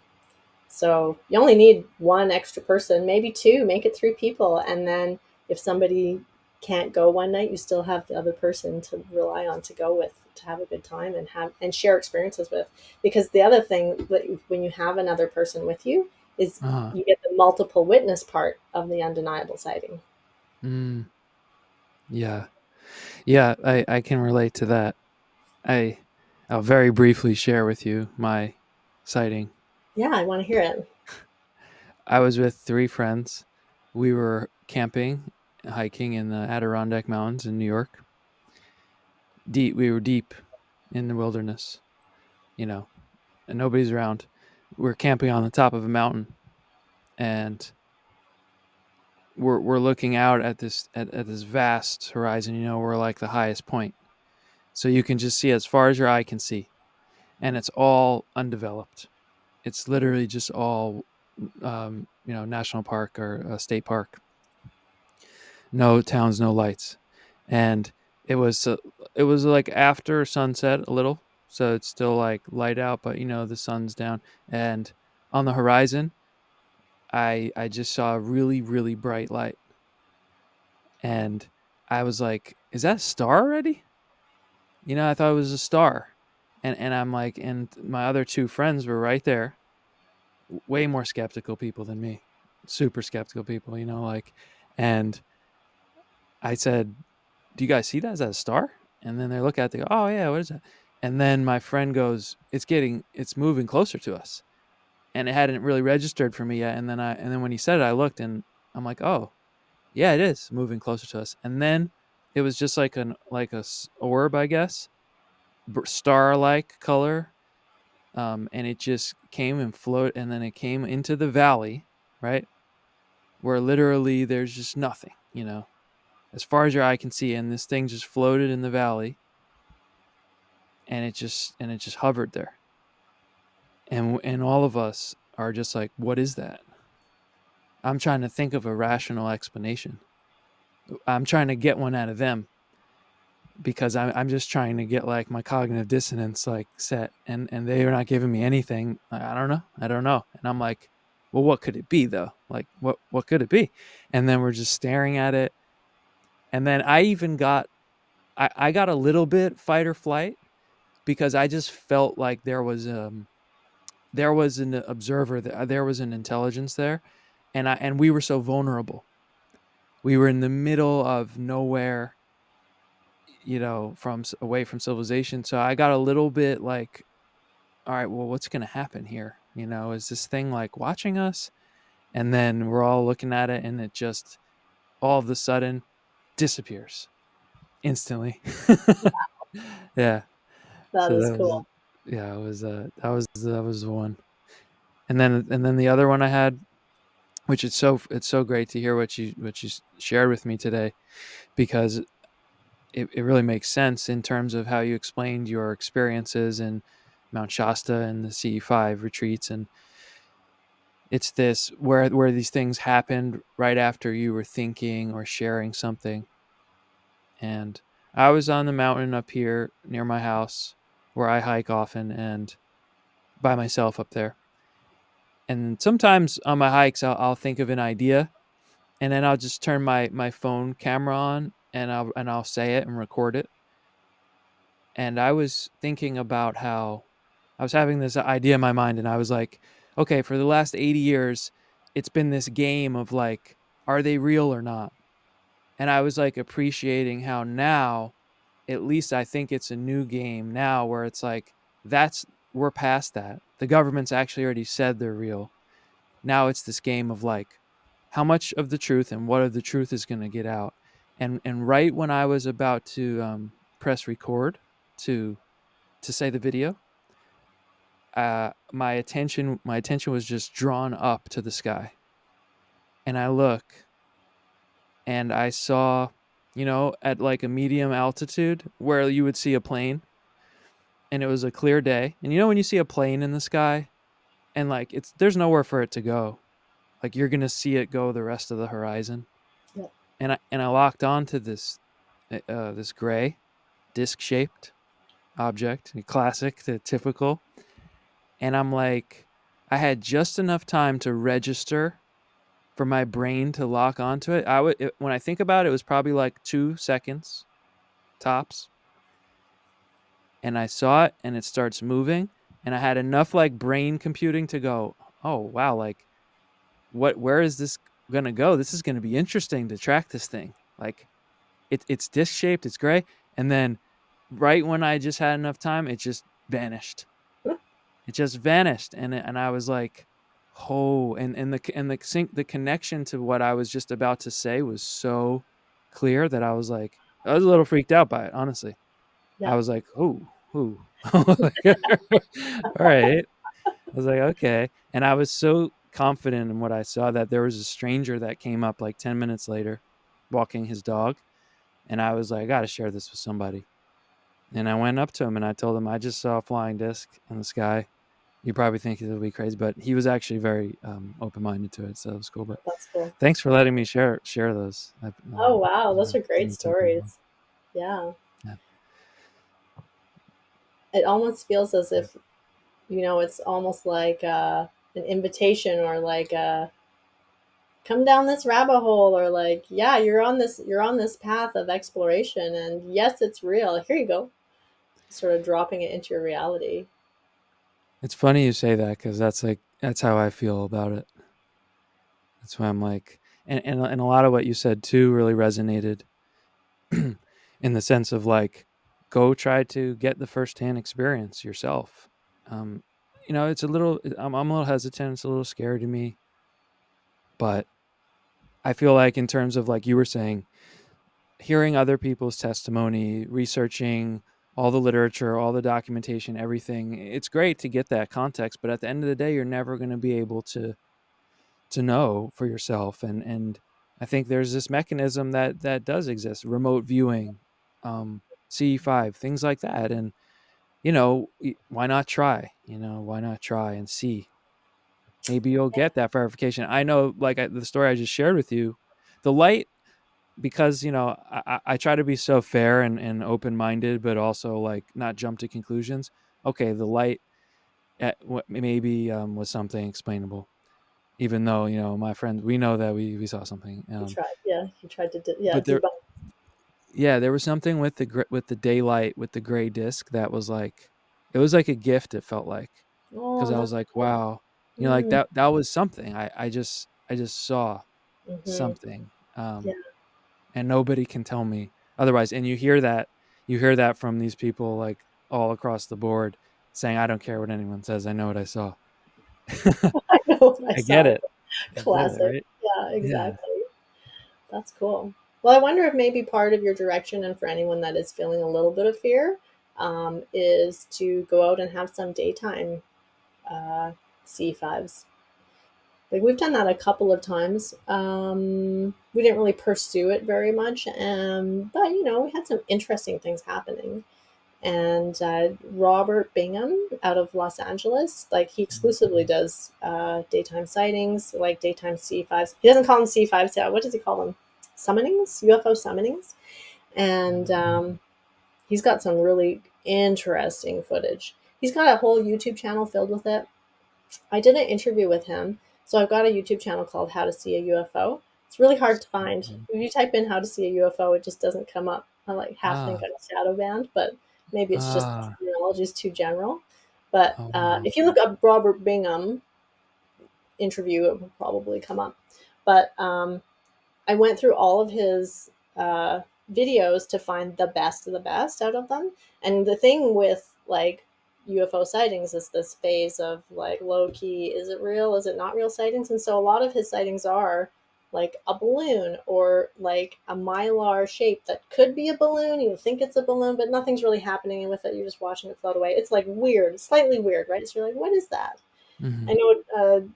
So you only need one extra person, maybe two, make it three people. And then if somebody can't go one night, you still have the other person to rely on to go with, to have a good time and have and share experiences with. Because the other thing that when you have another person with you is Uh-huh. you get the multiple witness part of the undeniable sighting. Mm. Yeah. Yeah, I can relate to that. I I'll very briefly share with you my sighting. Yeah, I want to hear it. I was with three friends. We were camping, hiking in the Adirondack Mountains in New York. We were deep in the wilderness, you know, and nobody's around. We're camping on the top of a mountain, and we're looking out at at this vast horizon. You know, we're like the highest point, so you can just see as far as your eye can see, and it's all undeveloped. It's literally just all, national park or a state park. No towns, no lights, and it was uh, it was like after sunset a little, so it's still like light out, but the sun's down, and on the horizon, I just saw a really really bright light, and I was like, "Is that a star already?" I thought it was a star, and I'm like, and my other two friends were right there, way more skeptical people than me, super skeptical people, like, and I said, "Do you guys see that? Is that a star?" And then they look at it, they go, "Oh yeah, what is that?" And then my friend goes, it's moving closer to us." And it hadn't really registered for me yet. And then when he said it, I looked and I'm like, "Oh, yeah, it is moving closer to us." And then it was just like orb, I guess, star-like color. And it just came and floated, and then it came into the valley, right? Where literally there's just nothing, as far as your eye can see. And this thing just floated in the valley, and it just hovered there, and all of us are just like, what is that? I'm trying to think of a rational explanation. I'm trying to get one out of them, because I'm just trying to get like my cognitive dissonance like set, and they are not giving me anything. I don't know, and I'm like, well, what could it be though? Like, what could it be? And then we're just staring at it, and then I got a little bit fight or flight, because I just felt like there was an observer, there was an intelligence there, and we were so vulnerable. We were in the middle of nowhere, from away from civilization. So I got a little bit like, all right, well, what's going to happen here? Is this thing like watching us? And then we're all looking at it, and it just all of a sudden disappears instantly. Yeah. That So is that was, cool. yeah, that was the one. And then the other one I had, which it's so great to hear what you shared with me today, because it really makes sense in terms of how you explained your experiences in Mount Shasta and the CE5 retreats. And it's this where these things happened right after you were thinking or sharing something. And I was on the mountain up here near my house, where I hike often, and by myself up there. And sometimes on my hikes, I'll think of an idea, and then I'll just turn my phone camera on, and I'll say it and record it. And I was thinking about how I was having this idea in my mind, and I was like, okay, for the last 80 years, it's been this game of like, are they real or not? And I was like appreciating how now, at least I think it's a new game now, where it's like, we're past that. The government's actually already said they're real. Now it's this game of like, how much of the truth and what of the truth is going to get out. And right when I was about to press record to to say the video, my attention was just drawn up to the sky, and I look, and I saw, at like a medium altitude where you would see a plane, and it was a clear day. And when you see a plane in the sky, and like there's nowhere for it to go, like you're gonna see it go the rest of the horizon. Yeah. And I locked onto this gray disc shaped object, classic, the typical. And I'm like, I had just enough time to register for my brain to lock onto it. When I think about it, it was probably like 2 seconds tops. And I saw it, and it starts moving, and I had enough like brain computing to go, oh wow, like where is this gonna go? This is gonna be interesting to track this thing. Like it's disc shaped, it's gray, and then right when I just had enough time, it just vanished. It just vanished, and I was like, "Oh!" And the connection to what I was just about to say was so clear that I was like, I was a little freaked out by it. Honestly, I Yeah. was like, "Oh, who?" All right. I was like, "Okay," and I was so confident in what I saw that there was a stranger that came up like 10 minutes later, walking his dog, and I was like, "I got to share this with somebody." And I went up to him and I told him I just saw a flying disc in the sky. You probably think it'll be crazy, but he was actually very open minded to it, so it was cool. But That's cool. thanks for letting me share those. Oh wow, those are Give great me something more. stories. Yeah. Yeah. It almost feels as if, it's almost like an invitation, or like come down this rabbit hole, or like, yeah, you're on this path of exploration, and yes, it's real. Here you go. Sort of dropping it into your reality. It's funny you say that because that's how I feel about it. That's why I'm like, and a lot of what you said too really resonated in the sense of like, go try to get the firsthand experience yourself. Um, it's a little. I'm a little hesitant. It's a little scary to me, but I feel like in terms of like you were saying, hearing other people's testimony, researching all the literature, all the documentation, everything, it's great to get that context, but at the end of the day, you're never going to be able to know for yourself. And I think there's this mechanism that does exist, remote viewing, CE5, things like that. And why not try? Why not try and see? Maybe you'll get that verification. I know, like the story I just shared with you, the light, because I try to be so fair and open-minded, but also like not jump to conclusions. Okay, the light maybe was something explainable, even though my friends, we know that we saw something. You tried, yeah. You tried to, yeah, But there, debunk. yeah, there was something with the daylight with the gray disc that was like, it was like a gift. It felt like, because Oh, I that's was like, cool. wow, like Mm, that was something. I just saw hmm. something. Yeah. And nobody can tell me otherwise. And you hear that from these people like all across the board saying, I don't care what anyone says, I know what I saw. I know what I I saw get it. it. I get it, Classic. right? Yeah, Yeah. exactly. That's cool. Well, I wonder if maybe part of your direction, and for anyone that is feeling a little bit of fear, is to go out and have some daytime C5s. Like, we've done that a couple of times. We didn't really pursue it very much, but we had some interesting things happening. And Robert Bingham out of Los Angeles, like, he exclusively does daytime sightings, like daytime C5s. He doesn't call them C5s. What does he call them? Summonings, UFO summonings. And he's got some really interesting footage. He's got a whole YouTube channel filled with it. I did an interview with him. So I've got a YouTube channel called How to See a UFO. It's really hard to find. If you type in how to see a UFO, it just doesn't come up. I like half think Ah, I'm shadow banned, but maybe it's just the ah, terminology is too general. But oh wow. if you look up Robert Bingham interview, it will probably come up. But I went through all of his videos to find the best of the best out of them. And the thing with like UFO sightings is this phase of like low key, is it real? Is it not real sightings? And so a lot of his sightings are like a balloon or like a mylar shape that could be a balloon. You think it's a balloon, but nothing's really happening with it. You're just watching it float away. It's like weird, slightly weird, right? So you're like, what is that? Mm-hmm. I know a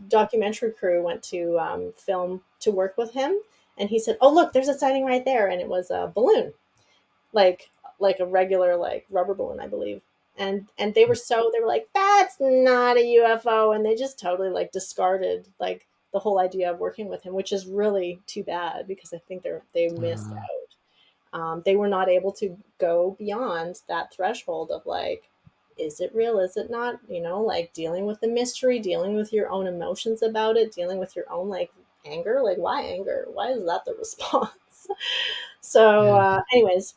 documentary crew went to film to work with him, and he said, "Oh, look, there's a sighting right there," and it was a balloon, like like a regular like rubber balloon, I believe. And they were like, "That's not a UFO," and they just totally like discarded like the whole idea of working with him, which is really too bad because I think they missed Uh, out. They were not able to go beyond that threshold of like, is it real? Is it not? You know, like dealing with the mystery, dealing with your own emotions about it, dealing with your own like anger. Like, why anger? Why is that the response? So, yeah. anyways,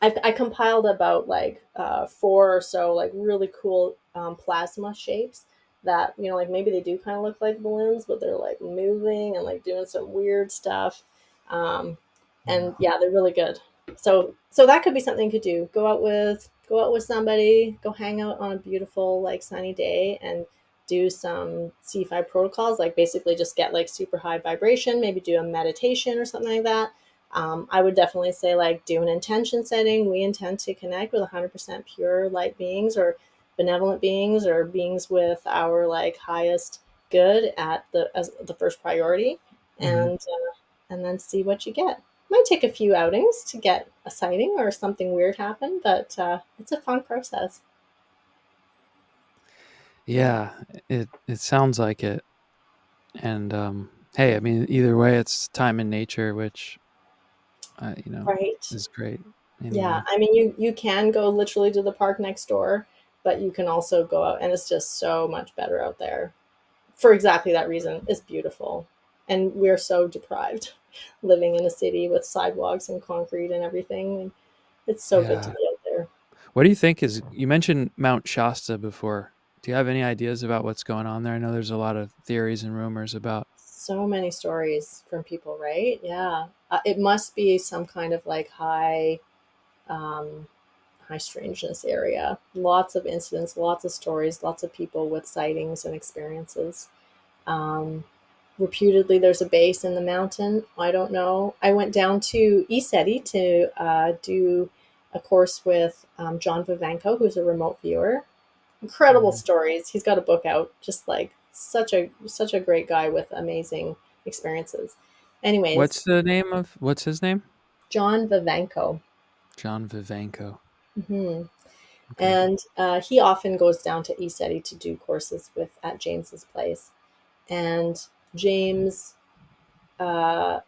I compiled about like four or so like really cool plasma shapes that, you know, like maybe they do kind of look like balloons, but they're like moving and like doing some weird stuff. Um, and Wow. yeah, they're really good. So that could be something you could do. Go out with somebody, go hang out on a beautiful like sunny day and do some C5 protocols, like basically just get like super high vibration, maybe do a meditation or something like that. I would definitely say like do an intention setting. We intend to connect with 100% pure light beings or benevolent beings or beings with our like highest good at the as the first priority, Mm-hmm. and then see what you get. Might take a few outings to get a sighting or something weird happen, but it's a fun process. Yeah, it sounds like it. And hey, I mean, either way, it's time in nature, which Right. is great. Yeah, Anyway. I mean, you can go literally to the park next door, but you can also go out, and it's just so much better out there for exactly that reason. It's beautiful, and we're so deprived living in a city with sidewalks and concrete and everything. It's so good to Yeah. be out there. What do you think is you mentioned Mount Shasta before. Do you have any ideas about what's going on there? I know there's a lot of theories and rumors about. So many stories from people, right? Yeah, it must be some kind of like um, high strangeness area. Lots of incidents, lots of stories, lots of people with sightings and experiences. Um, Reputedly, there's a base in the mountain. I don't know. I went down to ECETI to do a course with John Vivanco, who's a remote viewer. Incredible Mhm. stories. He's got a book out. Just like such a great guy with amazing experiences. Anyways, What's his name? John Vivanco. John Vivanco. Hmm. Okay. And he often goes down to ECETI to do courses with at James's place. And James uh,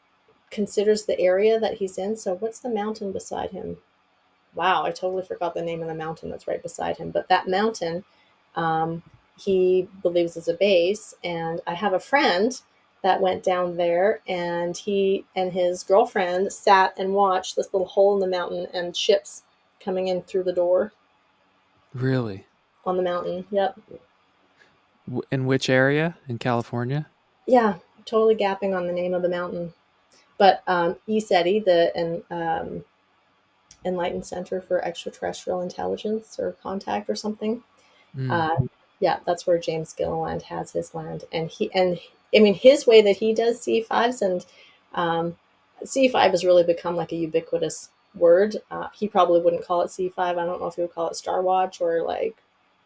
considers the area that he's in. So, what's the mountain beside him? Wow, I totally forgot the name of the mountain that's right beside him. But that mountain, um, he believes is a base. And I have a friend that went down there, and he and his girlfriend sat and watched this little hole in the mountain and ships coming in through the door Really? on the mountain. Yep. In which area in California? Yeah, totally gapping on the name of the mountain. But ESETI, Enlightened Center for Extraterrestrial Intelligence or Contact or something. Mm. Uh, yeah, that's where James Gilliland has his land, and I mean his way that he does C5s, and um, C5 has really become like a ubiquitous word. He probably wouldn't call it C5. I don't know if he would call it Star Watch or like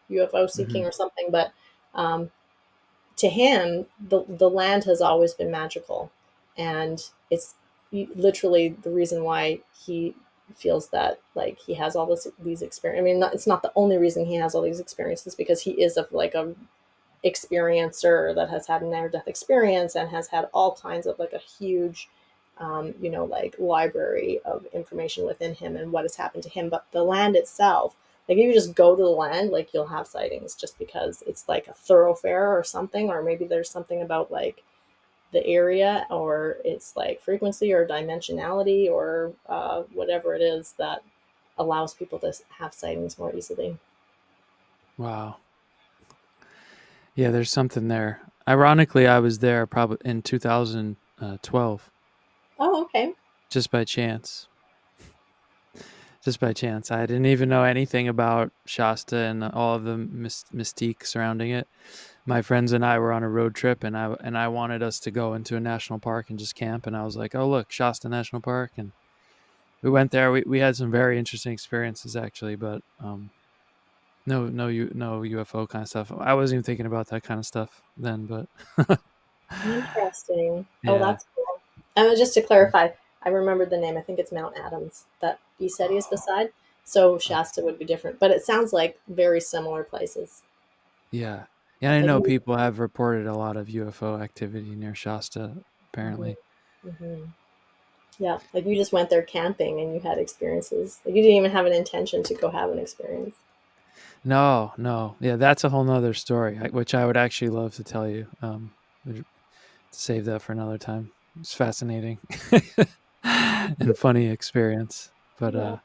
UFO seeking Mhm. or something, but um, to him, the land has always been magical, and it's literally the reason why he feels that like he has all these experiences. I mean, it's not the only reason he has all these experiences because he is of like a experiencer that has had a near death experience and has had all kinds of like a huge like library of information within him and what has happened to him. But the land itself, like if you just go to the land, like you'll have sightings just because it's like a thoroughfare or something, or maybe there's something about like the area or it's like frequency or dimensionality or whatever it is that allows people to have sightings more easily. Wow. Yeah, there's something there. Ironically, I was there probably in 2012 Oh, okay. just by chance. just by chance. I didn't even know anything about Shasta and all of the mystique surrounding it. My friends and I were on a road trip, and I wanted us to go into a national park and just camp. And I was like, "Oh, look, Shasta National Park!" And we went there. We had some very interesting experiences actually, but no UFO kind of stuff. I wasn't even thinking about that kind of stuff then, but Interesting. Oh, yeah, that's cool. And just to clarify, I remembered the name. I think it's Mount Adams that you said he is beside. So Shasta would be different, but it sounds like very similar places. yeah, yeah. I Like, know people have reported a lot of UFO activity near Shasta. mhm, Apparently, mhm. Yeah, like you just went there camping and you had experiences. Like you didn't even have an intention to go have an experience. no, no, yeah, that's a whole nother story, which I would actually love to tell you. Would save that for another time. It's fascinating and funny experience, but Yeah.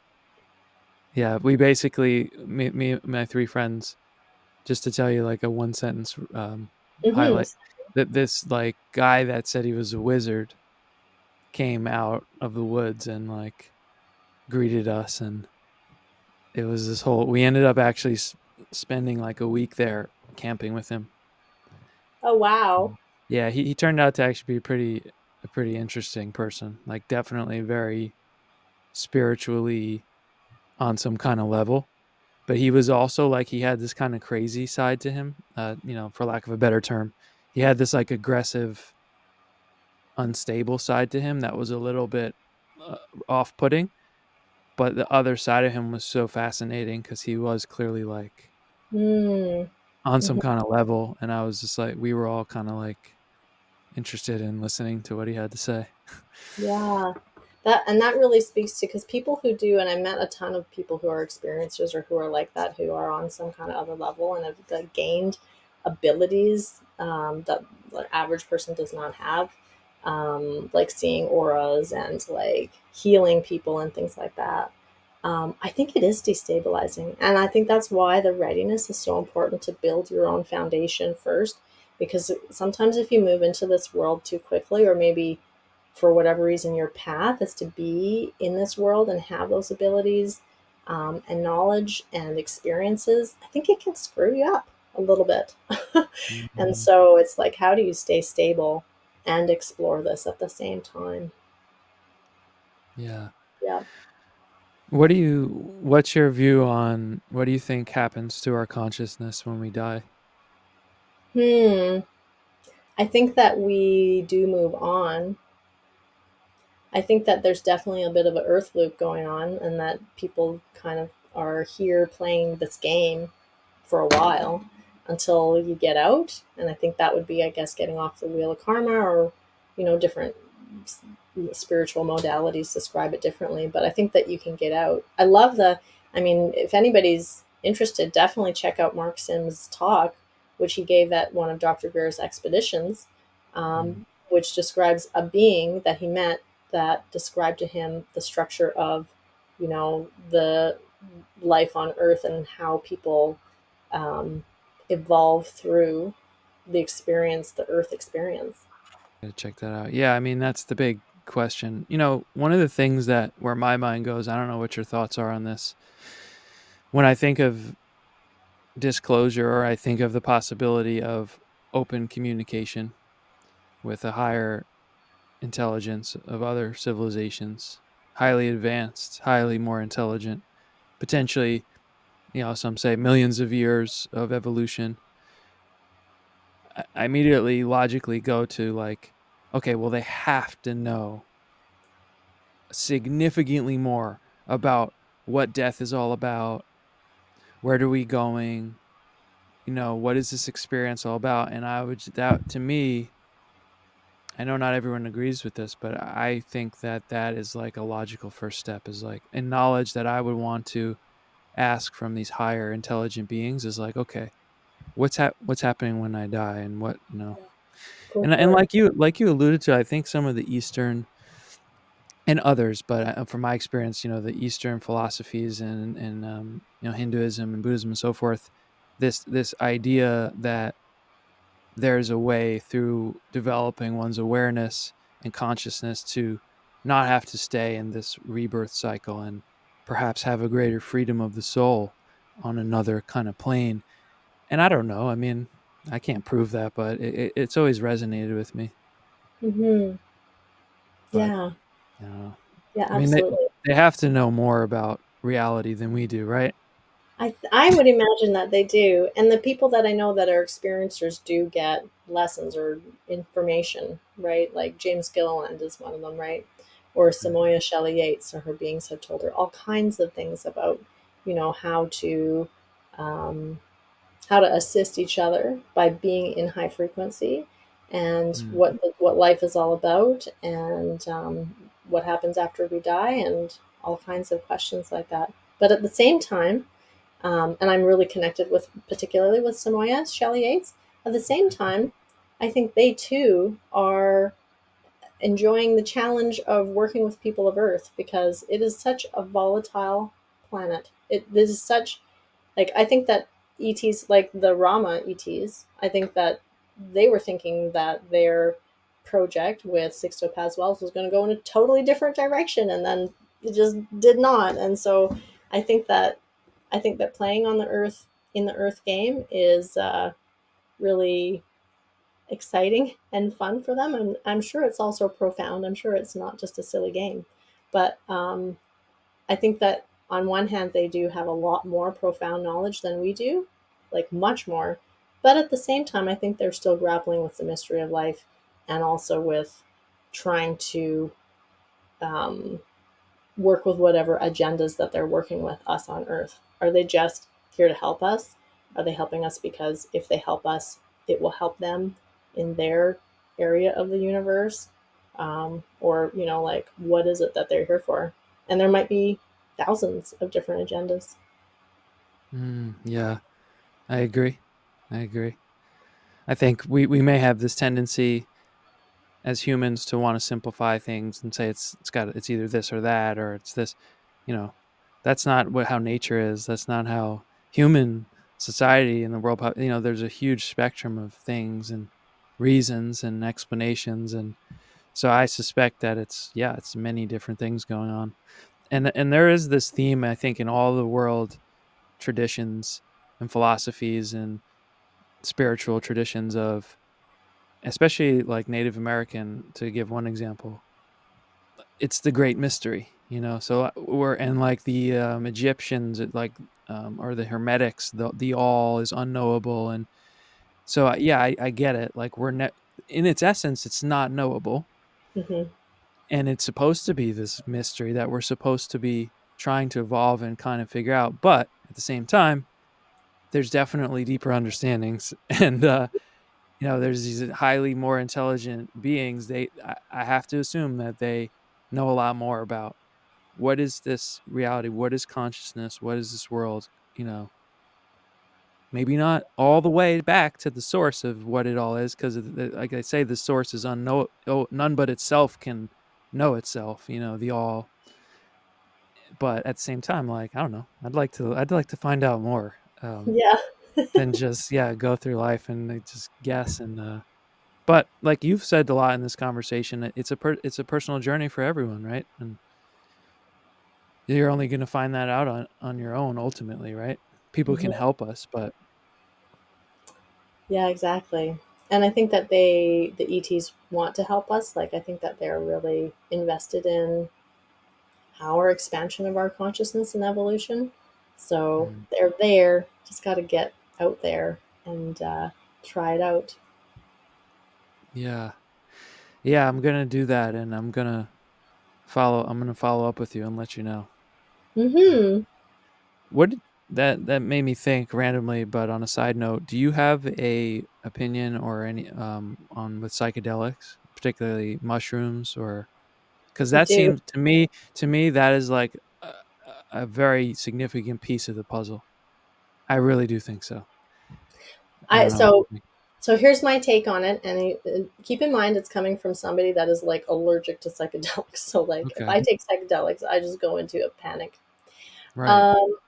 yeah, we basically me and my three friends, just to tell you like a one sentence Hmm. highlight, that this like guy that said he was a wizard came out of the woods and like greeted us, and it was this whole, we ended up actually spending like a week there camping with him. Oh, wow. Yeah, he turned out to actually be a pretty interesting person, like definitely very spiritually on some kind of level, but he was also like, he had this kind of crazy side to him, for lack of a better term. He had this like aggressive, unstable side to him that was a little bit uh, off-putting, but the other side of him was so fascinating because he was clearly like Mm. on some Mhm. kind of level, and I was just like, we were all kind of like interested in listening to what he had to say. Yeah. That really speaks to, because people who do, and I met a ton of people who are experiencers or who are like that, who are on some kind of other level and have gained abilities that the average person does not have, like seeing auras and like healing people and things like that. I think it is destabilizing, and I think that's why the readiness is so important, to build your own foundation first, because sometimes if you move into this world too quickly, or maybe for whatever reason your path is to be in this world and have those abilities, and knowledge and experiences, I think it can screw you up a little bit. And Mhm. so it's like, how do you stay stable and explore this at the same time? Yeah. Yeah. What's your view on what do you think happens to our consciousness when we die? Hmm. I think that we do move on. I think that there's definitely a bit of an earth loop going on, and that people kind of are here playing this game for a while until you get out. And I think that would be, I guess, getting off the wheel of karma, or, different spiritual modalities describe it differently. But I think that you can get out. I mean, if anybody's interested, definitely check out Mark Sims' talk, which he gave at one of Dr. Greer's expeditions, Mm. which describes a being that he met that described to him the structure of, the life on Earth, and how people um, evolve through the Earth experience. Gotta check that out. Yeah, I mean that's the big question. One of the things that where my mind goes, I don't know what your thoughts are on this. When I think of disclosure, or I think of the possibility of open communication with a higher intelligence of other civilizations, highly advanced, highly more intelligent, potentially, some say millions of years of evolution. I immediately logically go to like, okay, well, they have to know significantly more about what death is all about. Where are we going? What is this experience all about? And that to me, I know not everyone agrees with this, but I think that that is like a logical first step, is like a knowledge that I would want to ask from these higher intelligent beings is like, okay, what's happening when I die, and what, Go and for it. like you alluded to, I think some of the Eastern and others, but from my experience, the Eastern philosophies and Hinduism and Buddhism and so forth, this idea that there's a way through developing one's awareness and consciousness to not have to stay in this rebirth cycle, and perhaps have a greater freedom of the soul on another kind of plane. And I don't know. I mean, I can't prove that, but it's always resonated with me. Hmm. But Yeah. I don't know. Yeah, I mean, absolutely. they have to know more about reality than we do, right? I would imagine that they do, and the people that I know that are experiencers do get lessons or information, right? Like James Gilliland is one of them, right? Or Mm, Samoya Shelley Yates, or her beings have told her all kinds of things about, how to um, assist each other by being in high frequency, and mm, what life is all about, and what happens after we die, and all kinds of questions like that. But at the same time, and I'm really connected with, particularly with Samoya Shelley Yates. At the same time, I think they too are enjoying the challenge of working with people of Earth, because it is such a volatile planet. It This is such, like, I think that ETs, like the Rama ETs, I think that they were thinking that their project with Six Topaz Wells was going to go in a totally different direction, and then it just did not. And so I think that playing on the Earth, in the Earth game, is really exciting and fun for them. And I'm sure it's also profound. I'm sure it's not just a silly game, but I think that on one hand, they do have a lot more profound knowledge than we do, like much more. But at the same time, I think they're still grappling with the mystery of life, and also with trying to um, work with whatever agendas that they're working with us on Earth. Are they just here to help us? Are they helping us because if they help us, it will help them in their area of the universe? Or, like, what is it that they're here for? And there might be thousands of different agendas. yeah, I agree. I agree. I think we may have this tendency as humans to want to simplify things and say it's either this or that, or it's this. You know, that's not what how nature is. That's not how human society in the world. There's a huge spectrum of things and reasons and explanations, and so I suspect that it's many different things going on. And there is this theme, I think, in all the world traditions and philosophies and spiritual traditions of, especially like Native American, to give one example, it's the great mystery, so we're and like the Egyptians, or the Hermetics, the all is unknowable. And so yeah, I get it, like in its essence it's not knowable, Hmm. and it's supposed to be this mystery that we're supposed to be trying to evolve and kind of figure out. But at the same time, there's definitely deeper understandings, and there's these highly more intelligent beings. I have to assume that they know a lot more about what is this reality, what is consciousness, what is this world. Maybe not all the way back to the source of what it all is, because like I say, the source is unknown. None but itself can know itself, the all. But at the same time, like, I don't know, I'd like to find out more, Yeah. than just, yeah, go through life and just guess. And but like you've said a lot in this conversation, it's a personal journey for everyone, right? And you're only going to find that out on your own ultimately, right? People can Hmm. help us, but Yeah, exactly. And I think that the ETs want to help us. Like, I think that they're really invested in our expansion of our consciousness and evolution. So mm, they're there, just got to get out there and try it out. yeah, yeah, I'm gonna do that, and I'm gonna follow up with you and let you know. Uh, Hmm. what did, that made me think randomly, but on a side note, do you have a opinion or any on with psychedelics, particularly mushrooms? Or because I that do. seems to me that is like a very significant piece of the puzzle. I really do think so. I I don't know what you so think. so here's my take on it, and keep in mind it's coming from somebody that is like allergic to psychedelics. So, like, if Okay. I take psychedelics, I just go into a panic. Right. Um,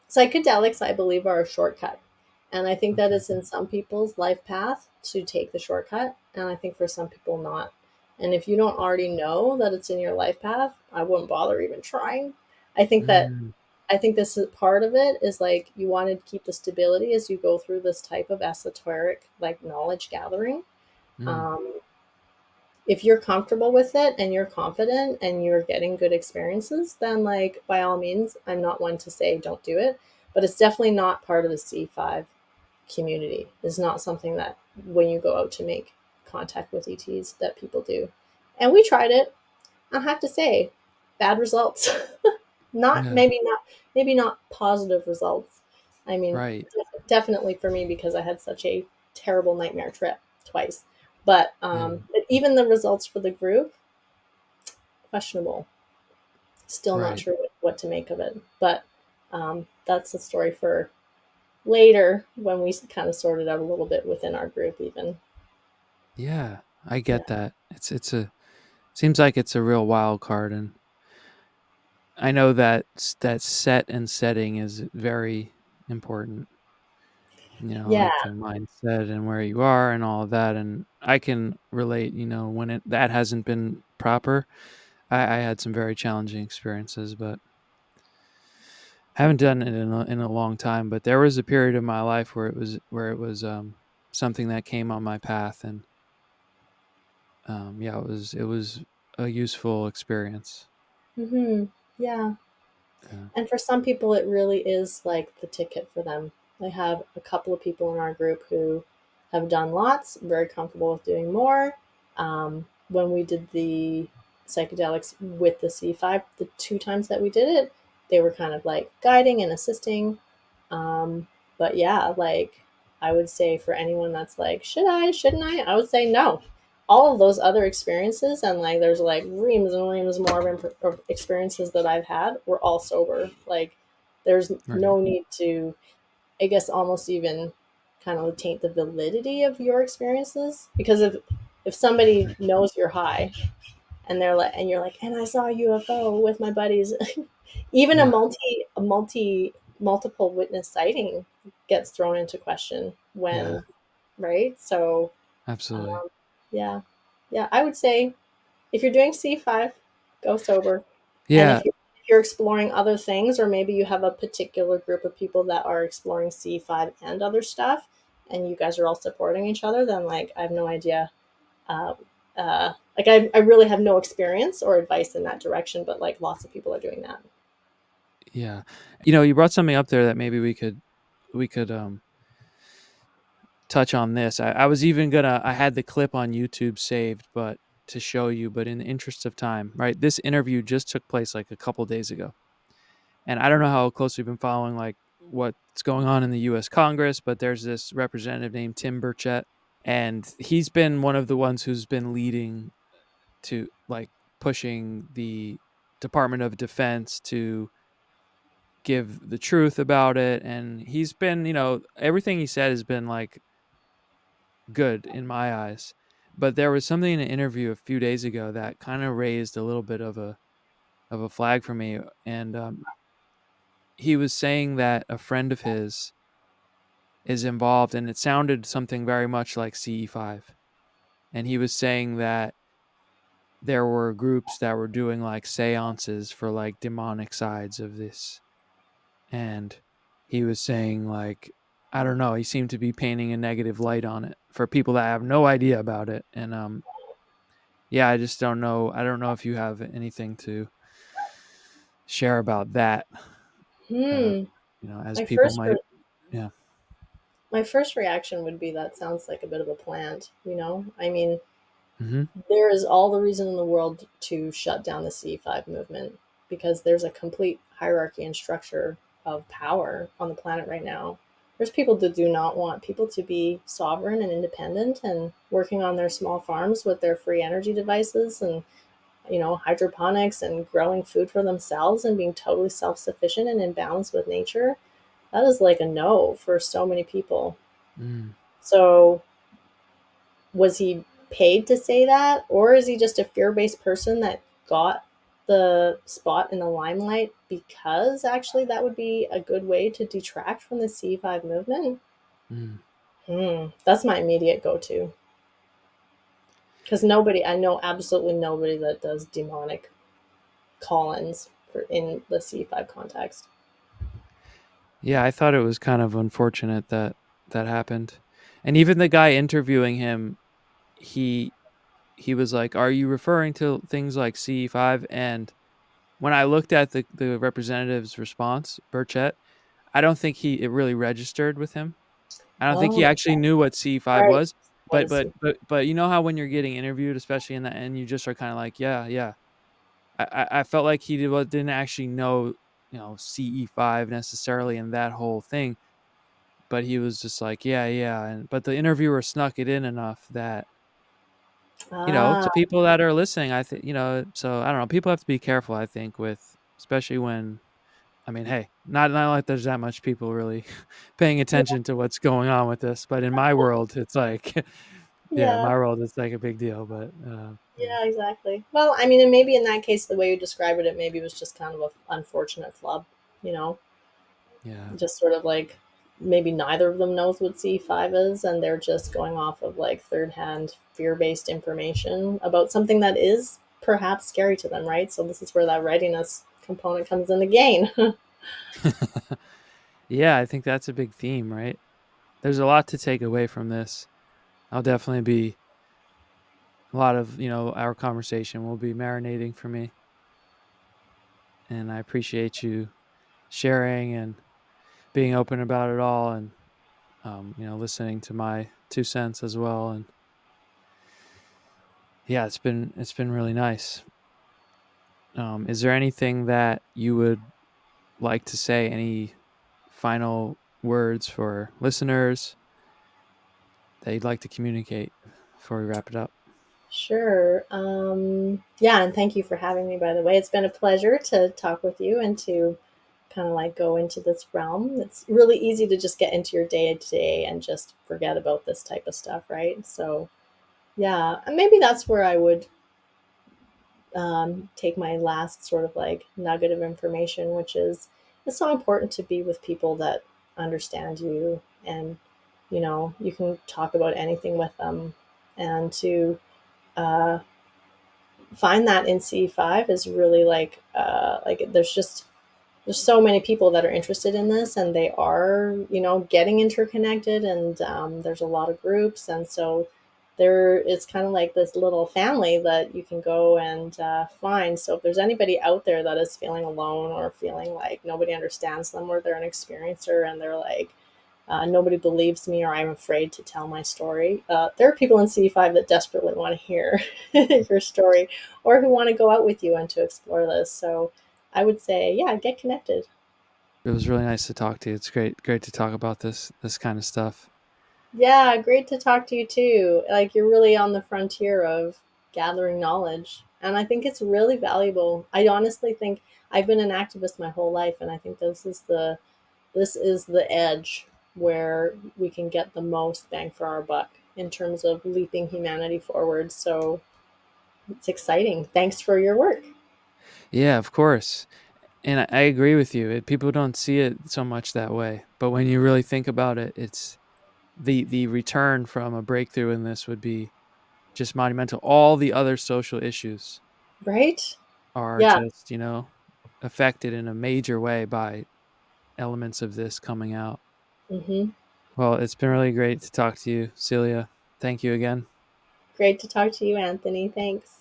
Psychedelics, I believe, are a shortcut. And I think that Okay. it's in some people's life path to take the shortcut. And I think for some people, not. And if you don't already know that it's in your life path, I wouldn't bother even trying. I think that Mm, I think this is part of it is like you want to keep the stability as you go through this type of esoteric like knowledge gathering. mm, Um, if you're comfortable with it and you're confident and you're getting good experiences, then like by all means, I'm not one to say don't do it, but it's definitely not part of the C5 community. It's not something that when you go out to make contact with ETs that people do. And we tried it. I have to say, bad results. not yeah, maybe not maybe not positive results. I mean, right. definitely for me because I had such a terrible nightmare trip twice. But Yeah, even the results for the group questionable. Still not right. sure what to make of it. But that's a story for later when we kind of sorted out a little bit within our group, even. Yeah, I Yeah. get that. It's a seems like it's a real wild card, and I know that that set and setting is very important. You know, Yeah. like the mindset and where you are and all of that. And I can relate. You know, when it that hasn't been proper, I had some very challenging experiences, but I haven't done it in a long time. But there was a period of my life where it was something that came on my path, and yeah, it was a useful experience. Yeah. Yeah. And for some people, it really is like the ticket for them. I have a couple of people in our group who have done lots, very comfortable with doing more. When we did the psychedelics with the C5, the two times that we did it, they were kind of like guiding and assisting. But yeah, like I would say for anyone that's like, should I, shouldn't I would say no. All of those other experiences, and like there's like reams and reams more of experiences that I've had, were all sober. Like there's Right. no need to, I guess, almost even kind of taint the validity of your experiences, because if somebody knows you're high and they're like, and you're like, and I saw a UFO with my buddies, even Yeah. multiple witness sighting gets thrown into question Yeah. when, right? So Absolutely. um, yeah, yeah, I would say if you're doing C5, go sober. And Yeah. if you're exploring other things, or maybe you have a particular group of people that are exploring C5 and other stuff, and you guys are all supporting each other, then like I have no idea. Uh, like I really have no experience or advice in that direction, but like lots of people are doing that. Yeah. You know, you brought something up there that maybe we could touch on this. I was even gonna I had the clip on YouTube saved, but to show you, but in the interest of time, right? This interview just took place like a couple days ago. And I don't know how close we've been following like what's going on in the US Congress, but there's this representative named Tim Burchett, and he's been one of the ones who's been leading to like pushing the Department of Defense to give the truth about it. And he's been, you know, everything he said has been like good in my eyes. But there was something in an interview a few days ago that kind of raised a little bit of a flag for me. And he was saying that a friend of his is involved, and it sounded something very much like CE5. And he was saying that there were groups that were doing like seances for like demonic sides of this. And he was saying like, I don't know, he seemed to be painting a negative light on it for people that have no idea about it. And yeah, I just don't know. I don't know if you have anything to share about that. Uh, Hmm. you know, as My people first might, re- yeah. my first reaction would be that sounds like a bit of a plant. I mean, Hmm. there is all the reason in the world to shut down the C5 movement because there's a complete hierarchy and structure of power on the planet right now. There's people that do not want people to be sovereign and independent and working on their small farms with their free energy devices and hydroponics and growing food for themselves and being totally self-sufficient and in balance with nature. That is like a no for so many people. Mm, So was he paid to say that, or is he just a fear-based person that got the spot in the limelight because actually that would be a good way to detract from the C5 movement? mm. That's my immediate go-to, because I know absolutely nobody that does demonic call-ins. for in the CE5 context. Yeah, I thought it was kind of unfortunate that that happened. And even the guy interviewing him, he he was like, "Are you referring to things like CE5?" And when I looked at the representative's response, Burchett, I don't think he it really registered with him. I don't think he Oh, actually knew what CE5 right. was. What But is but C? but but you know how when you're getting interviewed, especially in the end, you just are kind of like, yeah, yeah. I felt like he didn't actually know, CE5 necessarily in that whole thing, but he was just like, yeah, yeah. And but the interviewer snuck it in enough that Ah, to people that are listening, I think So I don't know. People have to be careful. I think with especially when I mean, hey, not like there's that much people really paying yeah, attention to what's going on with this, but in my world, it's like, yeah, in yeah, my world, it's like a big deal. But yeah, yeah, exactly. Well, I mean, and maybe in that case, the way you describe it, it maybe was just kind of an unfortunate flub, you know, yeah, just sort of like maybe neither of them knows what C5 is, and they're just going off of like third hand fear based information about something that is perhaps scary to them, right? So this is where that readiness component comes in again. yeah. I think that's a big theme, right? There's a lot to take away from this. I'll definitely be a lot of our conversation will be marinating for me, and I appreciate you sharing and being open about it all, and listening to my 2 cents as well. And yeah, it's been really nice. Is there anything that you would like to say? Any final words for listeners that you'd like to communicate before we wrap it up? Sure. Yeah, and thank you for having me, by the way. It's been a pleasure to talk with you and to kind of like go into this realm. It's really easy to just get into your day to day and just forget about this type of stuff, right? So, yeah, and maybe that's where I would take my last sort of like nugget of information, which is it's so important to be with people that understand you and, you can talk about anything with them and to, uh, find that in C5 is really like there's so many people that are interested in this and they are getting interconnected and there's a lot of groups and so there it's kind of like this little family that you can go and find. So if there's anybody out there that is feeling alone or feeling like nobody understands them or they're an experiencer and they're like nobody believes me or I'm afraid to tell my story. There are people in C5 that desperately want to hear your story or who want to go out with you and to explore this. So I would say, yeah, get connected. It was really nice to talk to you. It's great to talk about this kind of stuff. Yeah, great to talk to you too. Like you're really on the frontier of gathering knowledge. And I think it's really valuable. I honestly think I've been an activist my whole life and I think this is the edge where we can get the most bang for our buck in terms of leaping humanity forward. So it's exciting. Thanks for your work. Yeah, of course. And I agree with you. People don't see it so much that way, but when you really think about it, it's the return from a breakthrough in this would be just monumental. All the other social issues Right? are Yeah. just affected in a major way by elements of this coming out. Hmm. Well, it's been really great to talk to you, Celia. Thank you again. Great to talk to you, Anthony. Thanks.